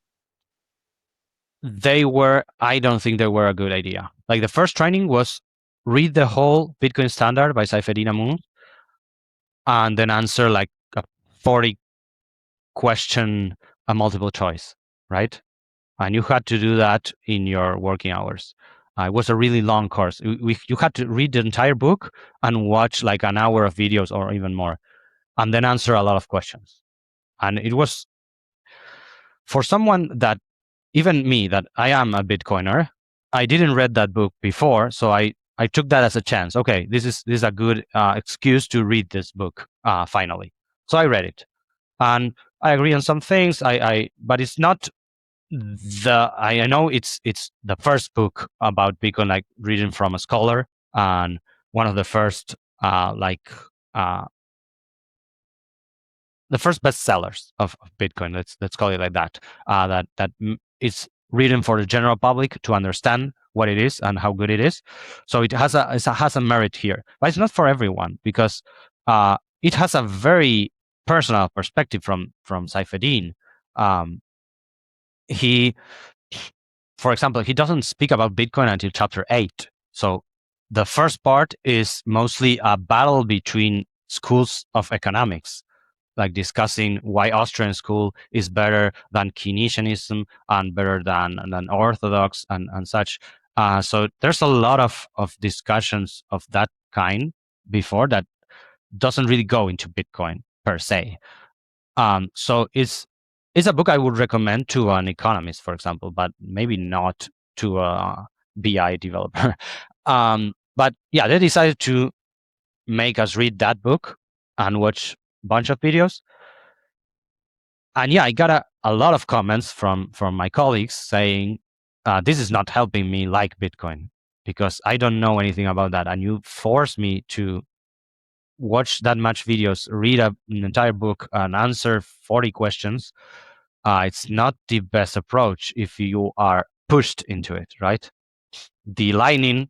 I don't think they were a good idea. Like, the first training was read the whole Bitcoin Standard by Saifedean Ammous and then answer like a 40 question, a multiple choice, right? And you had to do that in your working hours. It was a really long course. You had to read the entire book and watch like an hour of videos or even more, and then answer a lot of questions. And it was, for someone that, even me, that I am a Bitcoiner, I didn't read that book before, so I took that as a chance. Okay, this is a good excuse to read this book finally. So I read it, and I agree on some things. But it's not I know it's the first book about Bitcoin, like written from a scholar, and one of the first the first bestsellers of Bitcoin. Let's call it like that. That is written for the general public to understand what it is and how good it is. So it has a merit here, but it's not for everyone, because it has a very personal perspective from Saifedean. He, for example, he doesn't speak about Bitcoin until chapter 8. So the first part is mostly a battle between schools of economics, like discussing why Austrian school is better than Keynesianism and better than Orthodox and such. So there's a lot of discussions of that kind before that doesn't really go into Bitcoin per se. So it's a book I would recommend to an economist, for example, but maybe not to a BI developer. But yeah, they decided to make us read that book and watch a bunch of videos. And yeah, I got a lot of comments from my colleagues saying, this is not helping me like Bitcoin because I don't know anything about that. And you force me to watch that much videos, read an entire book, and answer 40 questions. It's not the best approach if you are pushed into it, right? The Lightning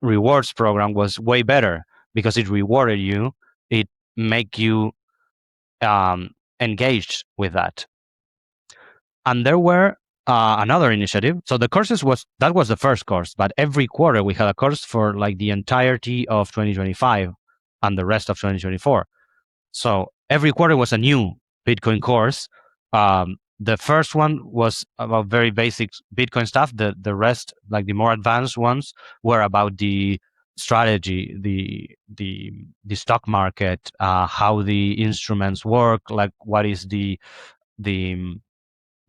rewards program was way better because it rewarded you. It make you engaged with that. And there were another initiative. So the courses was the first course, but every quarter we had a course for like the entirety of 2025 and the rest of 2024. So every quarter was a new Bitcoin course. The first one was about very basic Bitcoin stuff. The rest, like the more advanced ones, were about the strategy, the stock market, how the instruments work, like what is the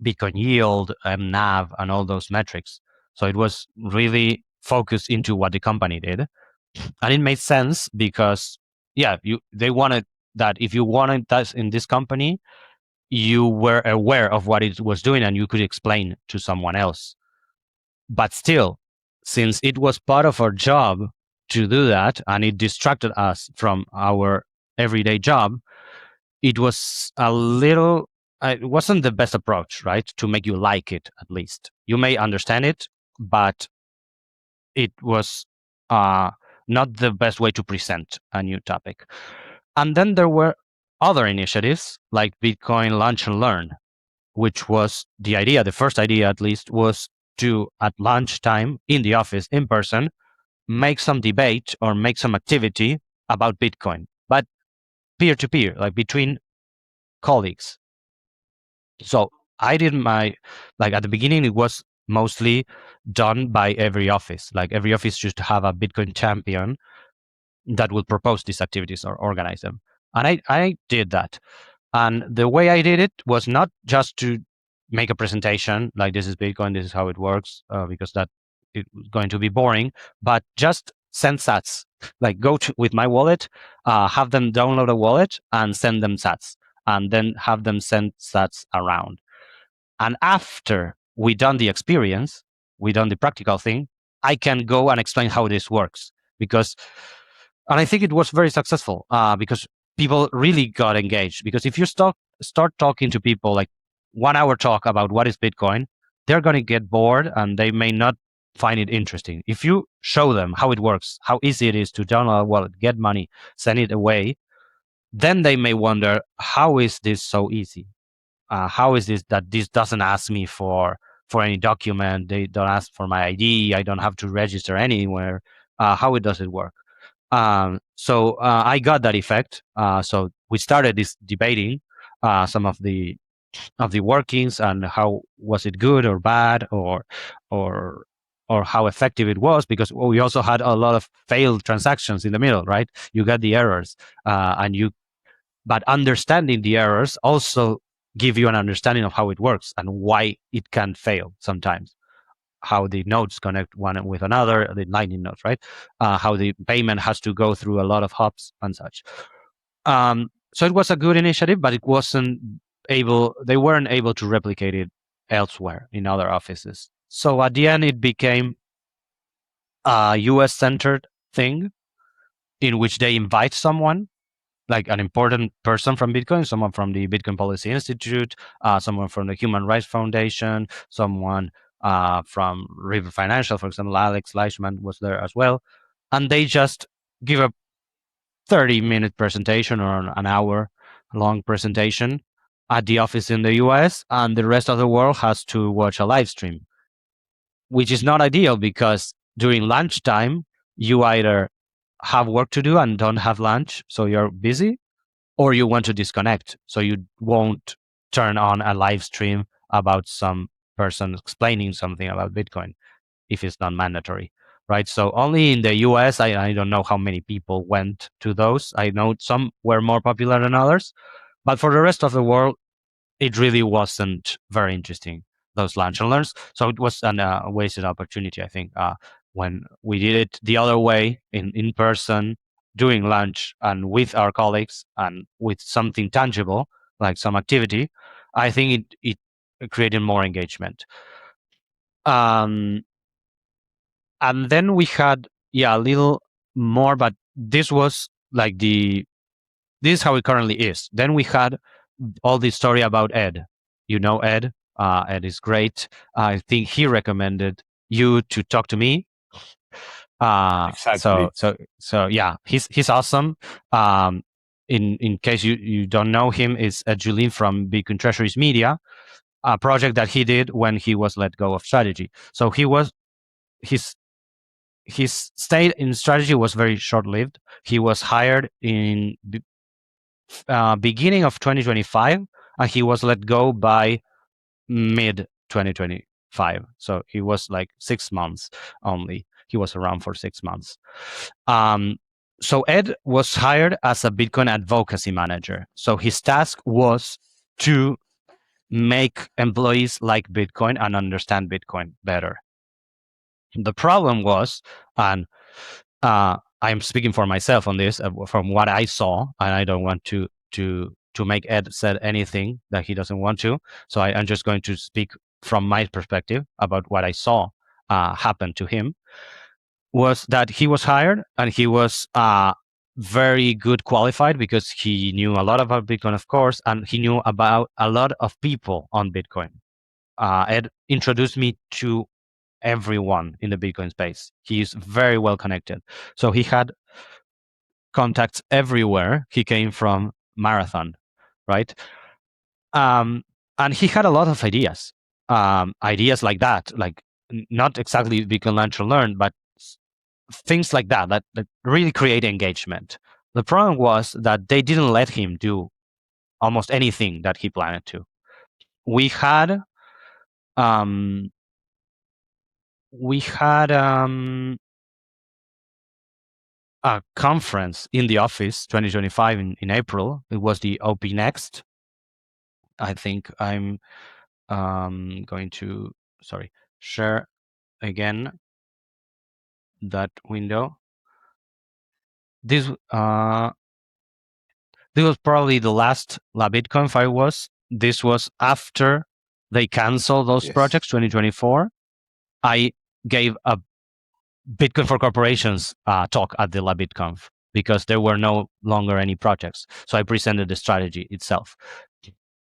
Bitcoin yield, NAV, and all those metrics. So it was really focused into what the company did, and it made sense because they wanted that if you wanted that in this company, you were aware of what it was doing and you could explain to someone else. But still, since it was part of our job to do that and it distracted us from our everyday job, it was a little, it wasn't the best approach, right? To make you like it, at least. You may understand it, but it was not the best way to present a new topic. And then there were other initiatives like Bitcoin Lunch and Learn, which was the idea, the first idea at least, was to, at lunchtime in the office, in person, make some debate or make some activity about Bitcoin, but peer-to-peer, like between colleagues. So I did my, like at the beginning, it was mostly done by every office. Like every office should have a Bitcoin champion that will propose these activities or organize them. And I did that. And the way I did it was not just to make a presentation like this is Bitcoin, this is how it works, because that is going to be boring, but just send sats. Like go to, with my wallet, have them download a wallet and send them sats, and then have them send sats around. And after we done the experience, we done the practical thing, I can go and explain how this works. Because, and I think it was very successful because people really got engaged. Because if you start talking to people like 1 hour talk about what is Bitcoin, they're going to get bored and they may not find it interesting. If you show them how it works, how easy it is to download a wallet, get money, send it away, then they may wonder, how is this so easy? How is this that this doesn't ask me for any document? They don't ask for my ID. I don't have to register anywhere. How does it work? So I got that effect. So we started this debating some of the workings and how was it good or bad or or how effective it was, because we also had a lot of failed transactions in the middle, right? You got the errors, and you but understanding the errors also give you an understanding of how it works and why it can fail sometimes, how the nodes connect one with another, the lightning nodes, right? How the payment has to go through a lot of hops and such. So it was a good initiative, but it wasn't they weren't able to replicate it elsewhere in other offices. So at the end, it became a US centered thing in which they invite someone, like an important person from Bitcoin, someone from the Bitcoin Policy Institute, someone from the Human Rights Foundation, someone from River Financial, for example, Alex Leishman was there as well. And they just give a 30-minute presentation or an hour-long presentation at the office in the US, and the rest of the world has to watch a live stream, which is not ideal because during lunchtime, you either have work to do and don't have lunch, so you're busy, or you want to disconnect, so you won't turn on a live stream about some person explaining something about Bitcoin if it's not mandatory, right? So only in the US, I don't know how many people went to those. I know some were more popular than others, but for the rest of the world, it really wasn't very interesting, those lunch and learns. So it was a wasted opportunity, I think, when we did it the other way in person, doing lunch and with our colleagues and with something tangible, like some activity. I think it created more engagement. And then we had, a little more, but this was like this is how it currently is. Then we had all this story about Ed. You know Ed. Ed is great. I think he recommended you to talk to me. Exactly. So yeah, he's awesome. In case you don't know him, is Julien from Bitcoin Treasury's Media, a project that he did when he was let go of strategy. So his stay in strategy was very short lived. He was hired in beginning of 2025, and he was let go by mid 2025. So he was like 6 months only. He was around for 6 months. So Ed was hired as a Bitcoin advocacy manager. So his task was to make employees like Bitcoin and understand Bitcoin better. The problem was, and I'm speaking for myself on this, from what I saw, and I don't want to make Ed said anything that he doesn't want to. So I'm just going to speak from my perspective about what I saw happen to him. Was that he was hired and he was very good qualified because he knew a lot about Bitcoin, of course, and he knew about a lot of people on Bitcoin. Ed introduced me to everyone in the Bitcoin space. He is very well connected. So he had contacts everywhere. He came from Marathon, right? And he had a lot of ideas. Ideas like that, like not exactly Bitcoin Lunch and Learn, but things like that really create engagement. The problem was that they didn't let him do almost anything that he planned to. we had um, a conference in the office 2025 in April. It was the OP Next. I think I'm going to share again that window. This was probably the last LabitConf I was. This was after they canceled those projects 2024. I gave a Bitcoin for Corporations talk at the LabitConf because there were no longer any projects. So I presented the strategy itself.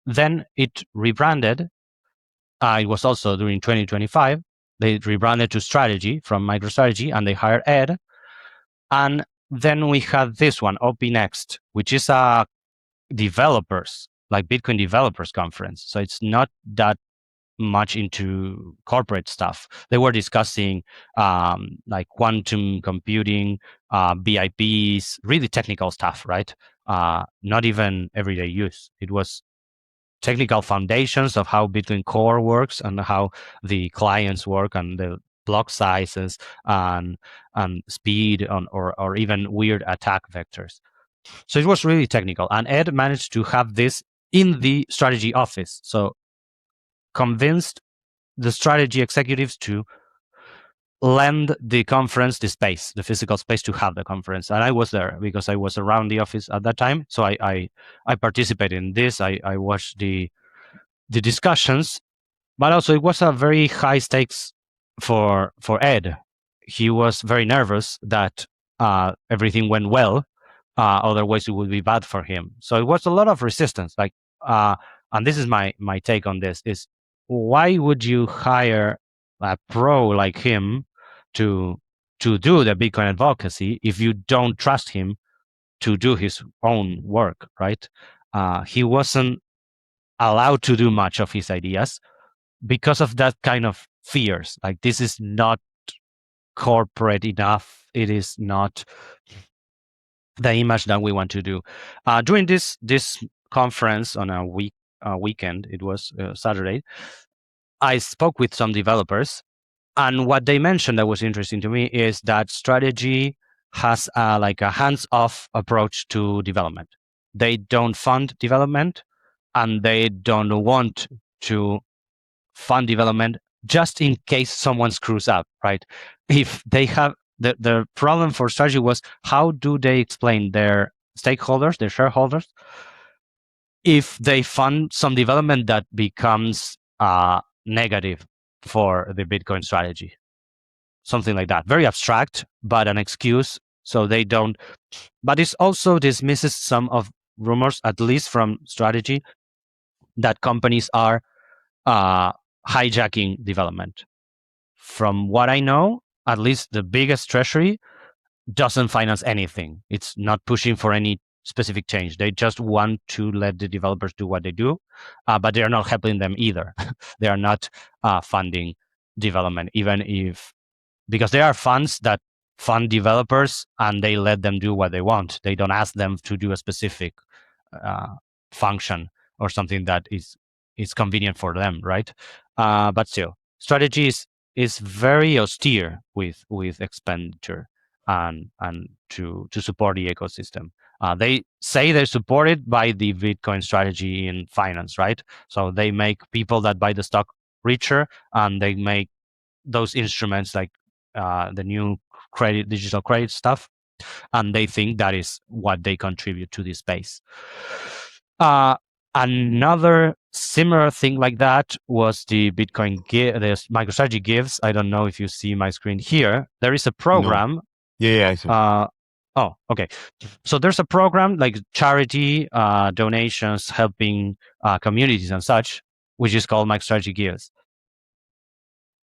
Then it rebranded. It was also during 2025. They rebranded to Strategy from MicroStrategy, and they hired Ed. And then we had this one, OP Next, which is a developers, like Bitcoin developers conference. So it's not that much into corporate stuff. They were discussing like quantum computing, BIPs, really technical stuff, right? Not even everyday use. It was technical foundations of how Bitcoin Core works and how the clients work and the block sizes and speed or even weird attack vectors. So it was really technical. And Ed managed to have this in the strategy office. So convinced the strategy executives to lend the conference the space, the physical space to have the conference. And I was there because I was around the office at that time. So I participated in this. I watched the discussions, but also it was a very high stakes for Ed. He was very nervous that everything went well. Otherwise, it would be bad for him. So it was a lot of resistance. Like, and this is my take on this: is why would you hire a pro like him to do the Bitcoin advocacy if you don't trust him to do his own work, right? He wasn't allowed to do much of his ideas because of that kind of fears. Like, this is not corporate enough. It is not the image that we want to do. During this conference on a weekend, it was Saturday, I spoke with some developers, and what they mentioned that was interesting to me is that strategy has like a hands-off approach to development. They don't fund development, and they don't want to fund development just in case someone screws up, right? If they have the problem for strategy was how do they explain their stakeholders, their shareholders, if they fund some development that becomes negative for the Bitcoin strategy, something like that. Very abstract, but an excuse. So they don't. But it also dismisses some of rumors, at least from strategy, that companies are hijacking development. From what I know, at least the biggest Treasury doesn't finance anything. It's not pushing for any specific change. They just want to let the developers do what they do, but they are not helping them either. They are not funding development, even if, because there are funds that fund developers and they let them do what they want. They don't ask them to do a specific function or something that is convenient for them, right? But still, strategy is very austere with expenditure and to support the ecosystem. They say they're supported by the Bitcoin strategy in finance, right? So they make people that buy the stock richer, and they make those instruments like the new digital credit stuff, and they think that is what they contribute to this space. Another similar thing like that was the Bitcoin the MicroStrategy gives. I don't know if you see my screen here. There is a program. No. Yeah, I see. Oh, okay. So there's a program like charity donations, helping communities and such, which is called MicroStrategy Gives.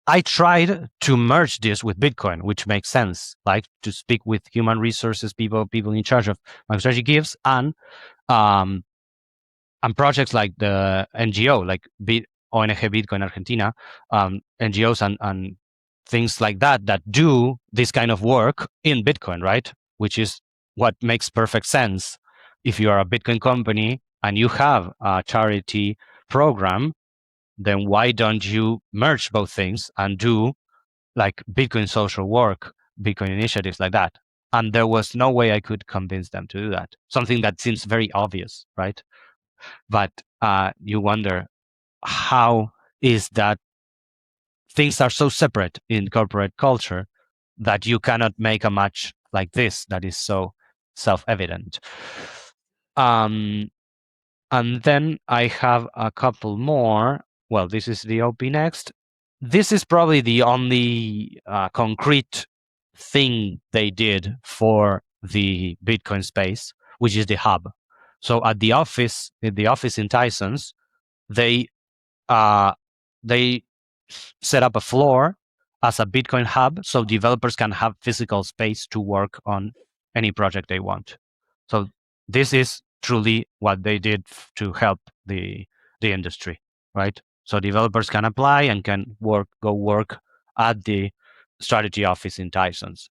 I tried to merge this with Bitcoin, which makes sense, like to speak with human resources people in charge of MicroStrategy Gives, and projects like the NGO, like ONG Bitcoin Argentina, NGOs and things like that do this kind of work in Bitcoin, right? Which is what makes perfect sense. If you are a Bitcoin company and you have a charity program, then why don't you merge both things and do like Bitcoin social work, Bitcoin initiatives like that? And there was no way I could convince them to do that. Something that seems very obvious, right? But you wonder, how is that things are so separate in corporate culture that you cannot make a match like this that is so self-evident. And then I have a couple more. Well, this is the OP next. This is probably the only concrete thing they did for the Bitcoin space, which is the hub. So at the office in Tysons, they set up a floor as a Bitcoin hub, so developers can have physical space to work on any project they want. So this is truly what they did to help the industry, right? So developers can apply and can go work at the strategy office in Tysons.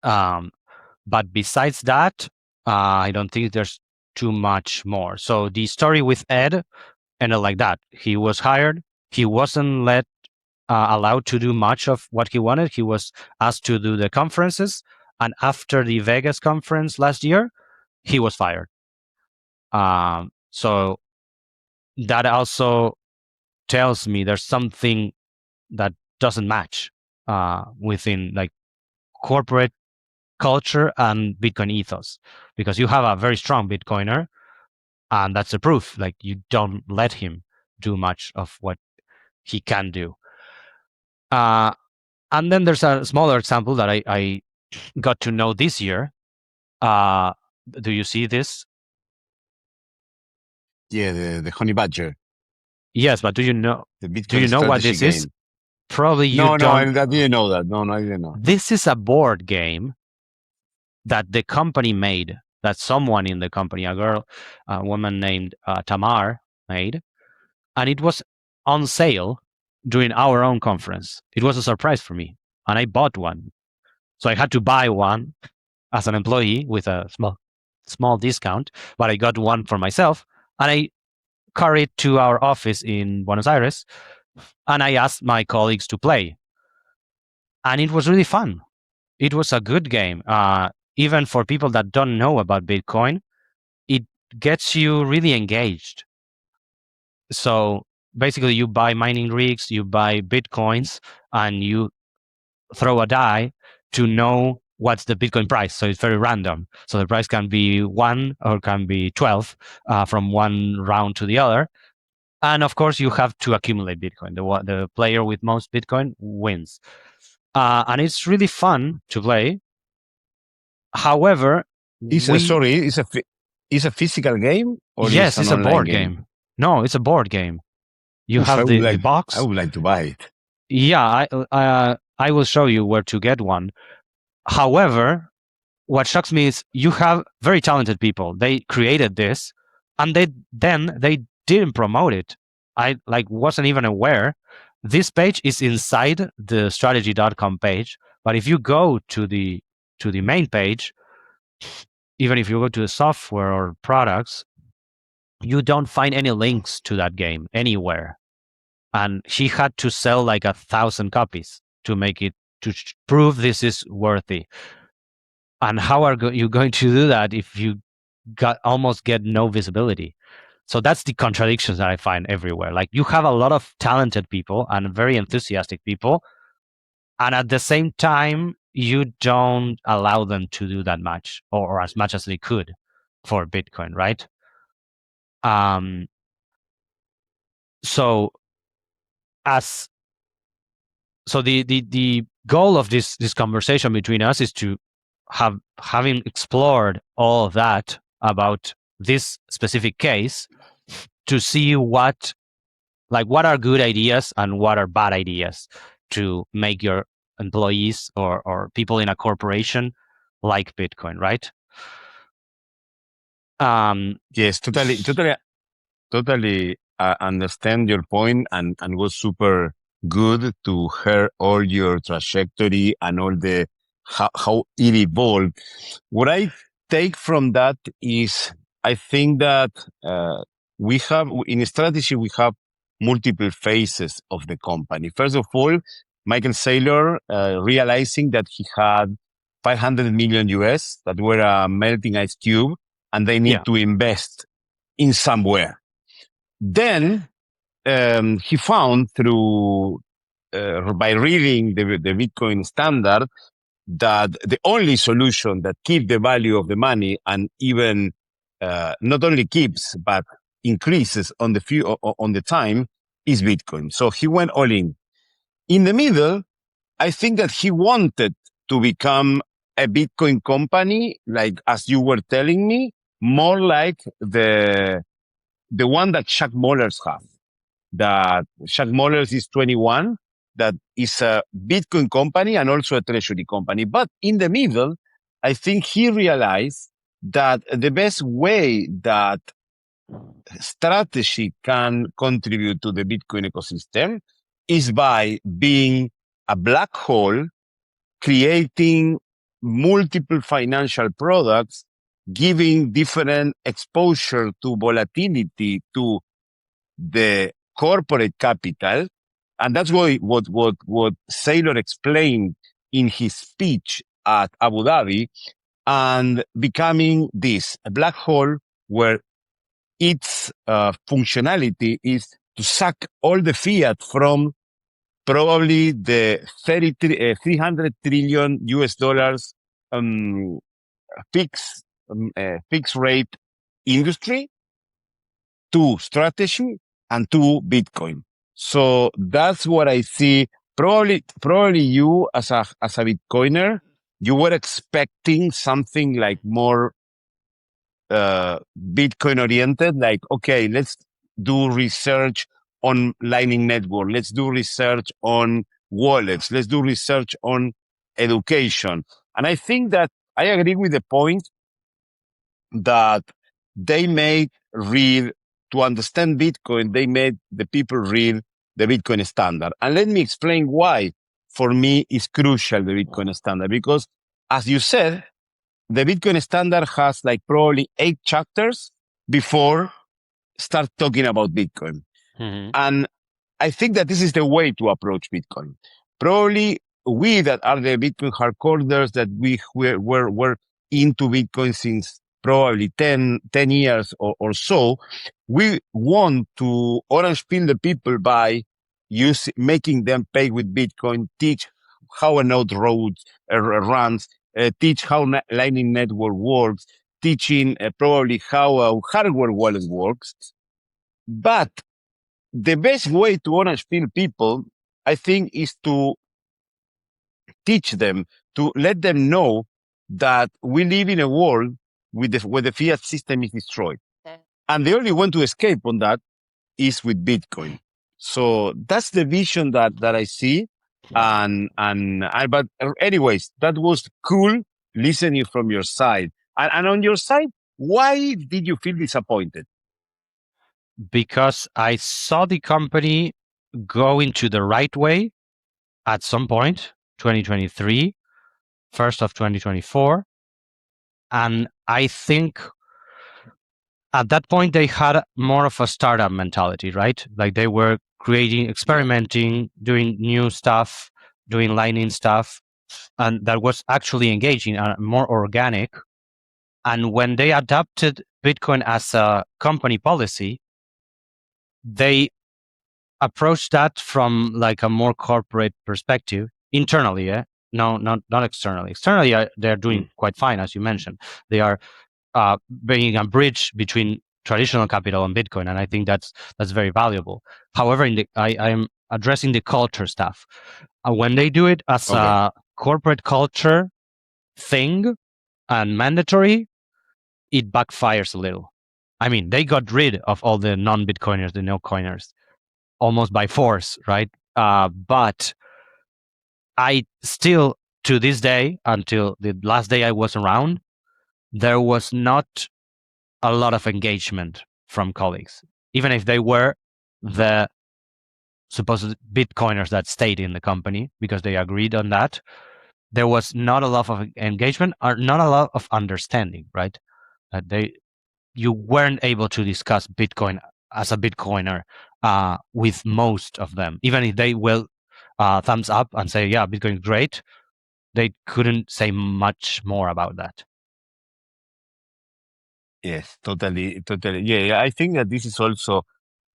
But besides that, I don't think there's too much more. So the story with Ed ended like that. He was hired. He wasn't allowed to do much of what he wanted. He was asked to do the conferences. And after the Vegas conference last year, he was fired. So that also tells me there's something that doesn't match within like corporate culture and Bitcoin ethos, because you have a very strong Bitcoiner, and that's the proof. Like, you don't let him do much of what he can do. And then there's a smaller example that I got to know this year. Do you see this? Yeah, the honey badger. Yes, but do you know? The Bitcoin do you know what this game. is? Probably you no, don't. I didn't know that. No, I didn't know. This is a board game that the company made. That someone in the company, a woman named Tamar, made, and it was on sale during our own conference. It was a surprise for me, and I bought one. So I had to buy one as an employee with a small discount, but I got one for myself, and I carried it to our office in Buenos Aires, and I asked my colleagues to play, and it was really fun. It was a good game. Even for people that don't know about Bitcoin, it gets you really engaged. So basically, you buy mining rigs, you buy Bitcoins, and you throw a die to know what's the Bitcoin price. So it's very random. So the price can be 1 or can be 12 from one round to the other. And of course, you have to accumulate Bitcoin. The player with most Bitcoin wins. And it's really fun to play. However, it's a physical game, or yes, it's a board game? No, it's a board game. You have the box. I would like to buy it. Yeah, I will show you where to get one. However, what shocks me is you have very talented people. They created this, and they didn't promote it. I wasn't even aware. This page is inside the strategy.com page, but if you go to the main page, even if you go to the software or products, you don't find any links to that game anywhere. And he had to sell like 1,000 copies to make it, to prove this is worthy. And how are you going to do that if you almost get no visibility? So that's the contradictions that I find everywhere. Like, you have a lot of talented people and very enthusiastic people, and at the same time, you don't allow them to do that much or as much as they could for Bitcoin, right? So the goal of this conversation between us is to having explored all of that about this specific case, to see what are good ideas and what are bad ideas to make your employees or people in a corporation like Bitcoin, right? Yes, totally understand your point, and was super good to hear all your trajectory and all the how it evolved. What I take from that is, I think that we have in strategy, we have multiple phases of the company. First of all, Michael Saylor, realizing that he had 500 million US that were a melting ice cube, and they need to invest in somewhere. Then he found through by reading the Bitcoin standard that the only solution that keeps the value of the money and even not only keeps but increases on the time is Bitcoin. So he went all in. In the middle, I think that he wanted to become a Bitcoin company, like as you were telling me, more like the one that Chuck Mollers have. That Chuck Mollers is 21, that is a Bitcoin company and also a Treasury company. But in the middle, I think he realized that the best way that strategy can contribute to the Bitcoin ecosystem is by being a black hole, creating multiple financial products, giving different exposure to volatility to the corporate capital. And that's what Saylor explained in his speech at Abu Dhabi, and becoming this, a black hole where its functionality is to suck all the fiat from probably the 300 trillion US dollars fixed rate industry to strategy and to Bitcoin. So that's what I see. Probably you as a Bitcoiner, you were expecting something like more Bitcoin oriented, like, okay, let's do research on Lightning Network. Let's do research on wallets. Let's do research on education. And I think that I agree with the point that they made read, to understand Bitcoin, they made the people read the Bitcoin standard. And let me explain why, for me, is crucial, the Bitcoin standard. Because, as you said, the Bitcoin standard has like probably 8 chapters before start talking about Bitcoin. Mm-hmm. And I think that this is the way to approach Bitcoin. Probably we that are the Bitcoin hardcoders, that were into Bitcoin since probably 10 years or so, we want to orange peel the people by making them pay with Bitcoin, teach how a node runs, teach how Lightning Network works, teaching probably how a hardware wallet works. But the best way to orange peel people, I think, is to teach them, to let them know that we live in a world where the fiat system is destroyed. And the only way to escape on that is with Bitcoin. So that's the vision that I see. But anyways, that was cool listening from your side. And on your side, why did you feel disappointed? Because I saw the company go into the right way at some point, 2023, first of 2024. And I think at that point, they had more of a startup mentality, right? Like they were creating, experimenting, doing new stuff, doing Lightning stuff. And that was actually engaging and more organic. And when they adopted Bitcoin as a company policy, they approached that from like a more corporate perspective internally. No, not externally. Externally, they're doing quite fine, as you mentioned. They are being a bridge between traditional capital and Bitcoin, and I think that's very valuable. However, I am addressing the culture stuff. When they do it as a corporate culture thing and mandatory, it backfires a little. I mean, they got rid of all the non-Bitcoiners, the no-coiners, almost by force, right? But I still, to this day, until the last day I was around, there was not a lot of engagement from colleagues, even if they were the supposed Bitcoiners that stayed in the company because they agreed on that. There was not a lot of engagement or not a lot of understanding, right? You weren't able to discuss Bitcoin as a Bitcoiner with most of them. Even if they will thumbs up and say, yeah, Bitcoin is great, they couldn't say much more about that. Yes, totally. Yeah, I think that this is also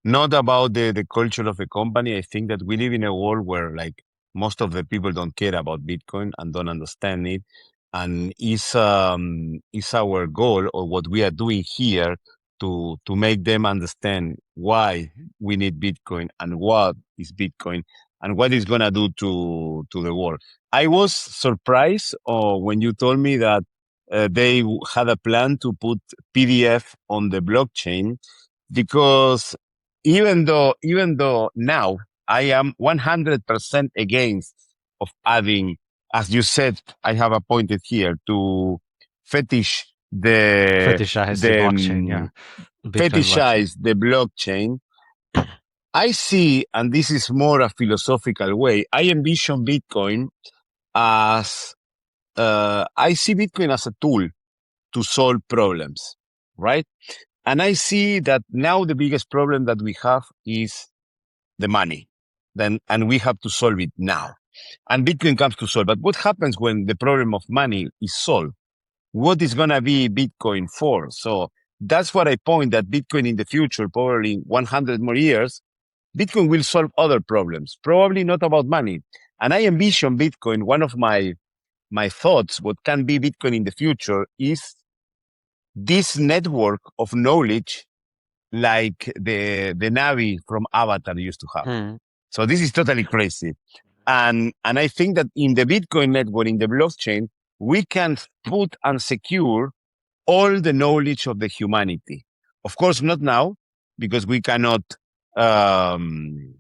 not about the culture of the company. I think that we live in a world where like most of the people don't care about Bitcoin and don't understand it. And is our goal or what we are doing here to make them understand why we need Bitcoin and what is Bitcoin and what it's gonna do to the world. I was surprised when you told me that they had a plan to put PDF on the blockchain because even though now I am 100% against of adding, as you said, I have appointed here to fetish Fetishize the blockchain, yeah. Bitcoin blockchain. fetishize the blockchain. I see, and this is more a philosophical way, I envision Bitcoin as I see Bitcoin as a tool to solve problems, right? And I see that now the biggest problem that we have is the money. And we have to solve it now. And Bitcoin comes to solve. But what happens when the problem of money is solved? What is going to be Bitcoin for? So that's what I point that Bitcoin in the future, probably 100 more years, Bitcoin will solve other problems, probably not about money. And I envision Bitcoin, one of my thoughts, what can be Bitcoin in the future is this network of knowledge like the Navi from Avatar used to have. So this is totally crazy. And I think that in the Bitcoin network, in the blockchain, we can put and secure all the knowledge of the humanity. Of course, not now, because we cannot um,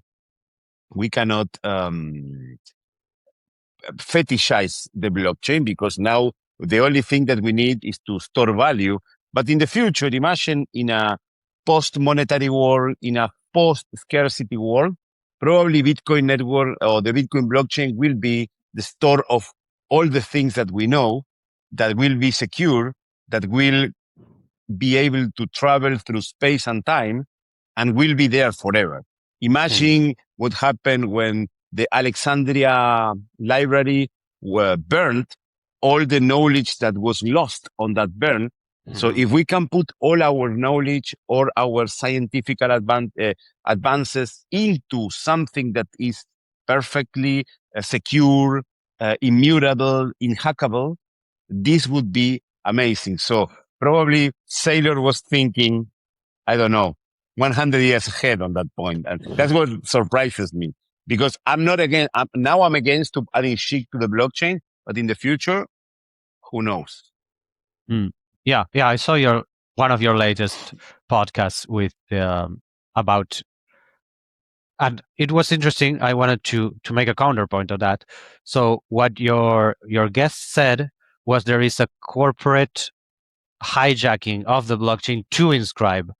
fetishize the blockchain because now the only thing that we need is to store value. But in the future, imagine in a post-monetary world, in a post-scarcity world, probably Bitcoin network or the Bitcoin blockchain will be the store of all the things that we know that will be secure, that will be able to travel through space and time and will be there forever. Imagine what happened when the Alexandria library were burned, all the knowledge that was lost on that burn. So if we can put all our knowledge or our scientific advances into something that is perfectly secure, immutable, unhackable, this would be amazing. So probably Saylor was thinking, I don't know, 100 years ahead on that point. And that's what surprises me because I'm against to adding shit to the blockchain, but in the future, who knows? Yeah. I saw one of your latest podcasts with about, and it was interesting. I wanted to make a counterpoint of that. So what your guest said was there is a corporate hijacking of the blockchain to inscribe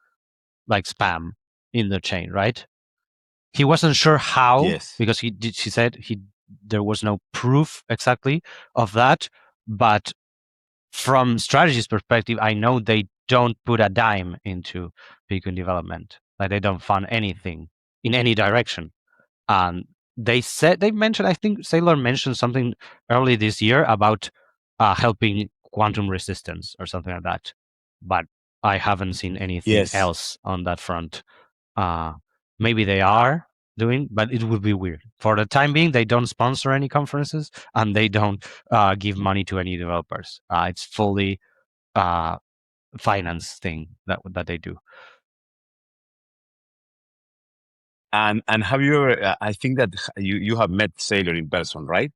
like spam in the chain, right? He wasn't sure how, Yes. because she said there was no proof exactly of that. But from strategy's perspective, I know they don't put a dime into Bitcoin development. Like they don't fund anything in any direction. And they mentioned, I think Saylor mentioned something early this year about helping quantum resistance or something like that. But I haven't seen anything else on that front. Maybe they are doing, but it would be weird. For the time being, they don't sponsor any conferences and they don't give money to any developers. It's fully finance thing that they do. And have you ever, I think that you have met Saylor in person, right?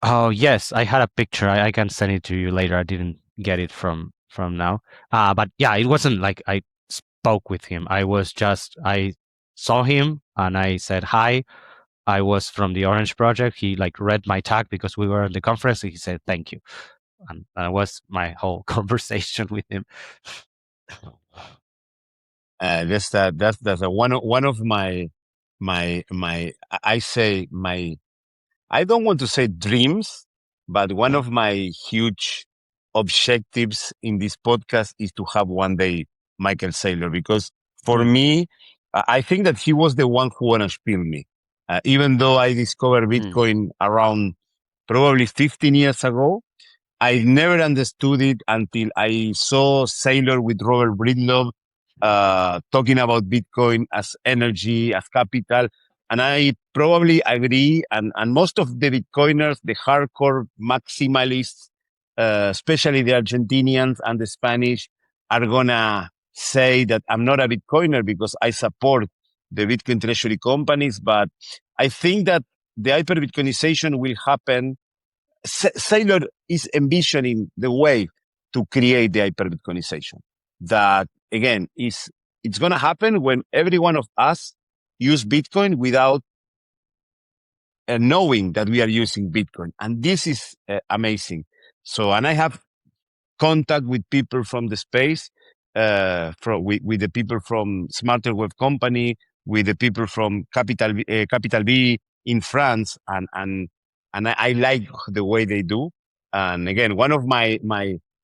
Oh yes, I had a picture. I can send it to you later. I didn't get it from now. But yeah, it wasn't like I spoke with him. I saw him and I said hi. I was from the Orange Project. He like read my tag because we were at the conference. And he said thank you, and that was my whole conversation with him. That's one of my I say my, I don't want to say dreams, but one of my huge objectives in this podcast is to have one day Michael Saylor, because For me, I think that he was the one who inspired me. Even though I discovered Bitcoin around probably 15 years ago, I never understood it until I saw Sailor with Robert Breedlove talking about Bitcoin as energy, as capital. And I probably agree. And most of the Bitcoiners, the hardcore maximalists, especially the Argentinians and the Spanish, are going to say that I'm not a Bitcoiner because I support the Bitcoin Treasury companies. But I think that the hyper Bitcoinization will happen. Saylor is envisioning the way to create the hyper Bitcoinization. That again it's going to happen when every one of us use Bitcoin without knowing that we are using Bitcoin, and this is amazing. So, and I have contact with people from the space, with the people from Smarter Web Company, with the people from Capital B in France, and I like the way they do. And again, one of my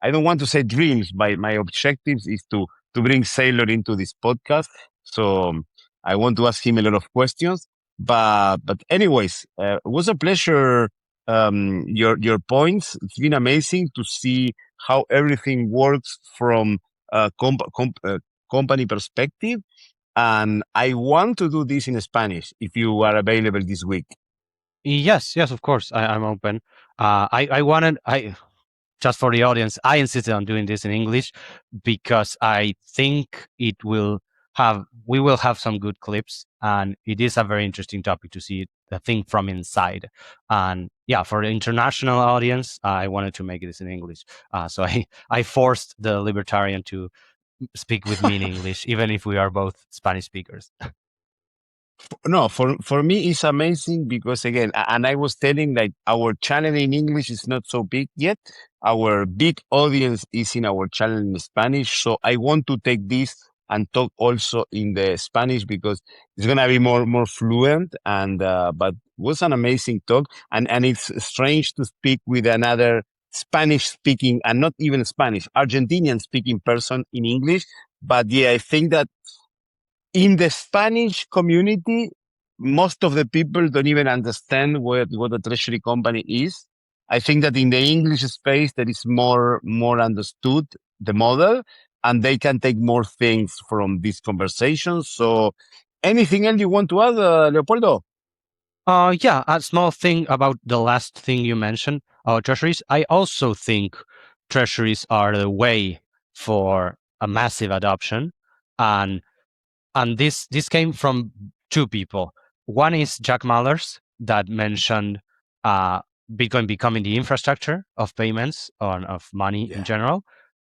I don't want to say dreams, but my objectives is to bring Sailor into this podcast. So I want to ask him a lot of questions. But anyways, it was a pleasure. Your points. It's been amazing to see how everything works from a company perspective. And I want to do this in Spanish if you are available this week. Yes, of course. I'm open. I wanted, just for the audience, I insisted on doing this in English because I think we will have some good clips, and it is a very interesting topic to see the thing from inside. And yeah, for the international audience, I wanted to make this in English. So I forced the libertarian to speak with me in English, even if we are both Spanish speakers. No, for me, it's amazing because again, and I was telling like our channel in English is not so big yet. Our big audience is in our channel in Spanish. So I want to take this and talk also in the Spanish because it's going to be more fluent. And, but it was an amazing talk. And it's strange to speak with another Spanish speaking and not even Spanish, Argentinian speaking person in English. But yeah, I think that in the Spanish community, most of the people don't even understand what a treasury company is. I think that in the English space, there is more understood the model, and they can take more things from this conversation. So, anything else you want to add, Leopoldo? Yeah, a small thing about the last thing you mentioned, treasuries. I also think treasuries are the way for a massive adoption, and this came from two people. One is Jack Mallers that mentioned Bitcoin becoming the infrastructure of payments or of money in general,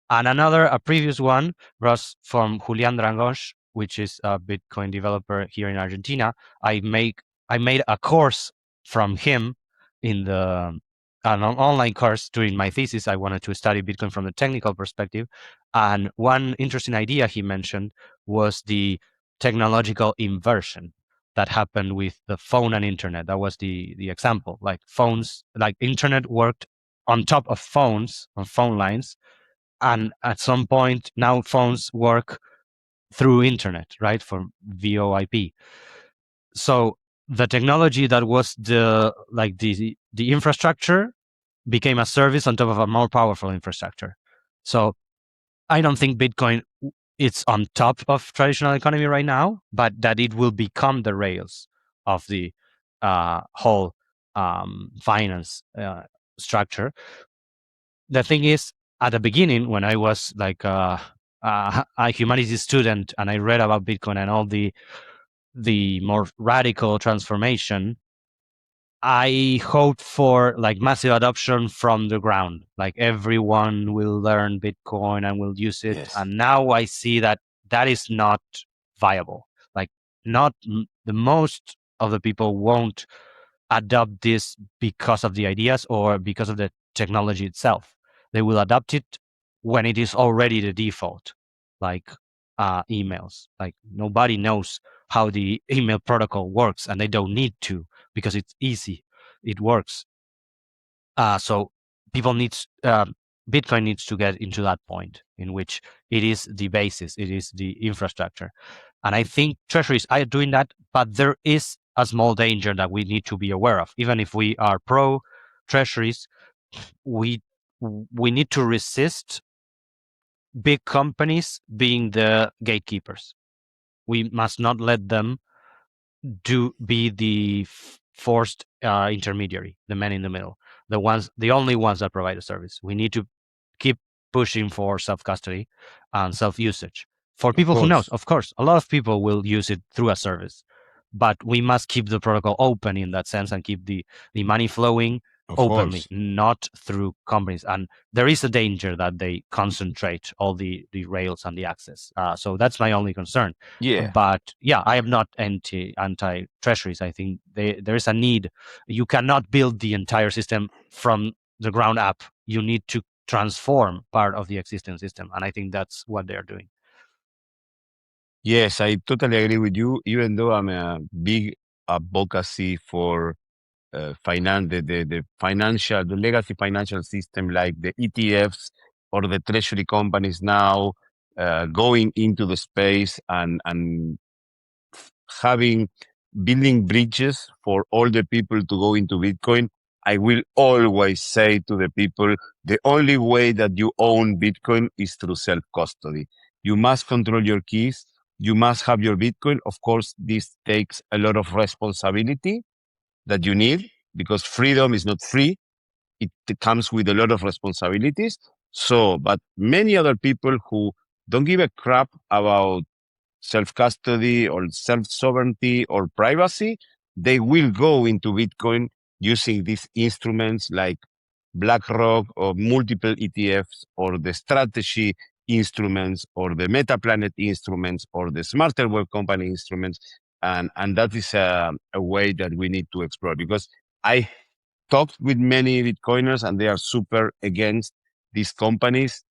and a previous one was from Julian Drangos, which is a Bitcoin developer here in Argentina. I made a course from him in an online course during my thesis. I wanted to study Bitcoin from the technical perspective, and one interesting idea he mentioned was the technological inversion that happened with the phone and internet. That was the example. Like phones, like internet worked on top of phones on phone lines, and at some point now phones work through internet, right, for VoIP. So the technology that was the infrastructure became a service on top of a more powerful infrastructure. So I don't think Bitcoin it's on top of traditional economy right now, but that it will become the rails of the whole finance structure. The thing is, at the beginning, when I was like a humanities student and I read about Bitcoin and all the more radical transformation, I hoped for like massive adoption from the ground. Like everyone will learn Bitcoin and will use it. Yes. And now I see that that is not viable. Like not the most of the people won't adopt this because of the ideas or because of the technology itself. They will adopt it when it is already the default, like emails. Like nobody knows how the email protocol works, and they don't need to because it's easy. It works. So people need Bitcoin needs to get into that point in which it is the basis, it is the infrastructure. And I think treasuries are doing that, but there is a small danger that we need to be aware of. Even if we are pro treasuries, we need to resist big companies being the gatekeepers. We must not let them be the forced intermediary, the man in the middle, the only ones that provide a service. We need to keep pushing for self-custody and self-usage. For Of people who knows, course. of course, a lot of people will use it through a service, but we must keep the protocol open in that sense and keep the money flowing Of openly, course. not through companies. And there is a danger that they concentrate all the rails and the access. So that's my only concern. Yeah. But yeah, I am not anti treasuries. I think there is a need. You cannot build the entire system from the ground up. You need to transform part of the existing system, and I think that's what they're doing. Yes, I totally agree with you. Even though I'm a big advocacy for the legacy financial system, like the ETFs or the treasury companies now going into the space and having building bridges for all the people to go into Bitcoin. I will always say to the people, the only way that you own Bitcoin is through self-custody. You must control your keys. You must have your Bitcoin. Of course, this takes a lot of responsibility that you need because freedom is not free. It comes with a lot of responsibilities. So, but many other people who don't give a crap about self-custody or self-sovereignty or privacy, they will go into Bitcoin using these instruments like BlackRock or multiple ETFs or the strategy instruments or the MetaPlanet instruments or the Smarter Web Company instruments. And that is a way that we need to explore because I talked with many Bitcoiners and they are super against these companies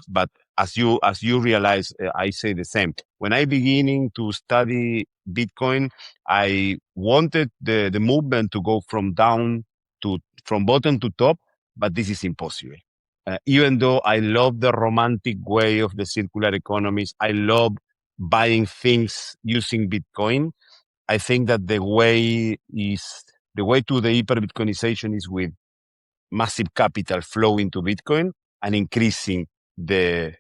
but as you realize, I say the same. When I beginning to study Bitcoin, I wanted the movement to go from bottom to top, but this is impossible. Even though I love the romantic way of the circular economies, I love buying things using Bitcoin. I think that the way to the hyper Bitcoinization is with massive capital flow into Bitcoin and increasing the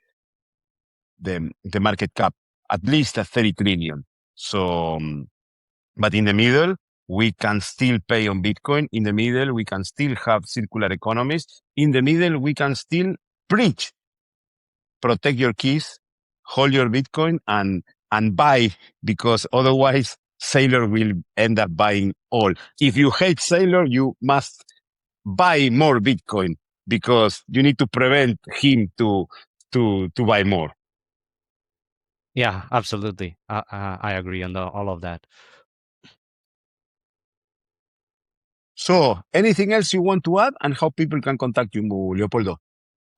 market cap at least at 30 trillion. So, but in the middle, we can still pay on Bitcoin. In the middle, we can still have circular economies. In the middle, we can still preach, protect your keys, hold your Bitcoin and buy because otherwise Sailor will end up buying all. If you hate Sailor, you must buy more Bitcoin because you need to prevent him to buy more. Yeah, absolutely. I agree on all of that. So, anything else you want to add and how people can contact you, Leopoldo?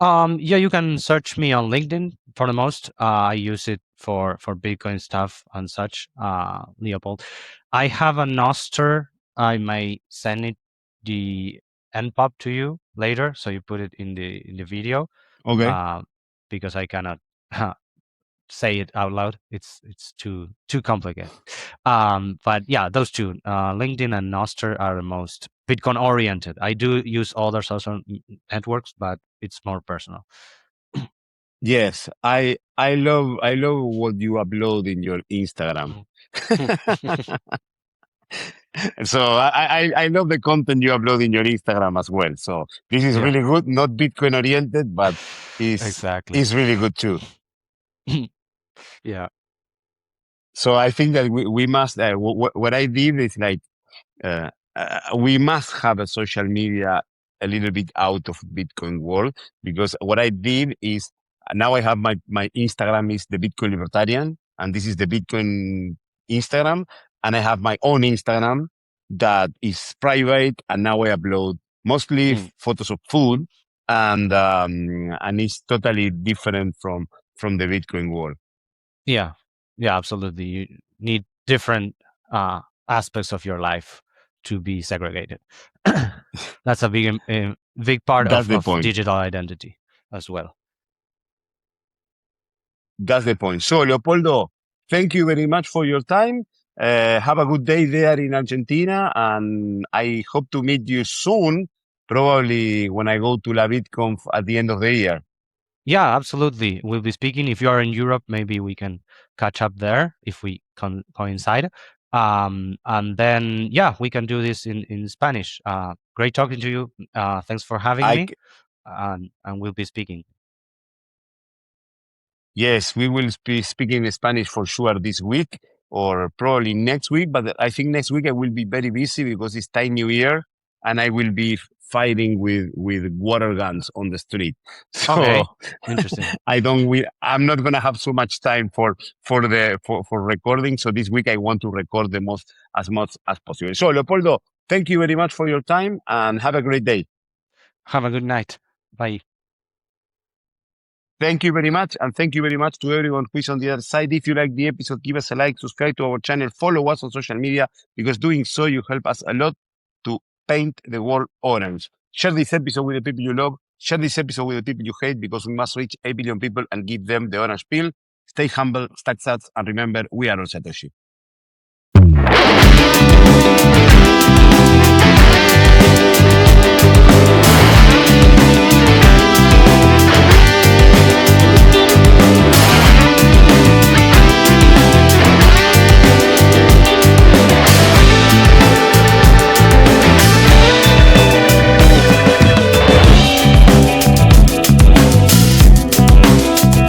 Yeah, you can search me on LinkedIn for the most. I use it for Bitcoin stuff and such. Leopold. I have a Noster. I may send it the npub to you later, so you put it in the video. Okay. Because I cannot say it out loud. It's too complicated. But yeah, those two, LinkedIn and Noster, are the most Bitcoin oriented. I do use other social networks, but it's more personal. Yes, I love what you upload in your Instagram. So I love the content you upload in your Instagram as well. So this is Yeah, really good, not Bitcoin oriented, but exactly. is really good too. Yeah. So I think that we must. What I did is like we must have a social media a little bit out of Bitcoin world because what I did is now I have my Instagram is the Bitcoin Libertarian and this is the Bitcoin Instagram and I have my own Instagram that is private and now I upload mostly photos of food and it's totally different from the Bitcoin world. Yeah, yeah, absolutely. You need different aspects of your life to be segregated. That's a big part That's the of point. digital identity. as well. That's the point. So, Leopoldo, thank you very much for your time. Have a good day there in Argentina, and I hope to meet you soon, probably when I go to La VidConf at the end of the year. Yeah, absolutely. We'll be speaking. If you are in Europe, maybe we can catch up there if we coincide. And then, yeah, we can do this in Spanish. Great talking to you. Thanks for having me. And we'll be speaking. Yes, we will be speaking Spanish for sure this week or probably next week. But I think next week I will be very busy because it's Thai New Year and I will be fighting with water guns on the street. So Okay, interesting. I'm not gonna have so much time for recording. So this week I want to record as much as possible. So Leopoldo, thank you very much for your time and have a great day. Have a good night. Bye. Thank you very much. And thank you very much to everyone who is on the other side. If you like the episode, give us a like, subscribe to our channel, follow us on social media, because doing so, you help us a lot to paint the world orange. Share this episode with the people you love. Share this episode with the people you hate, because we must reach 8 billion people and give them the orange pill. Stay humble, stack sats, and remember, we are all Satoshi.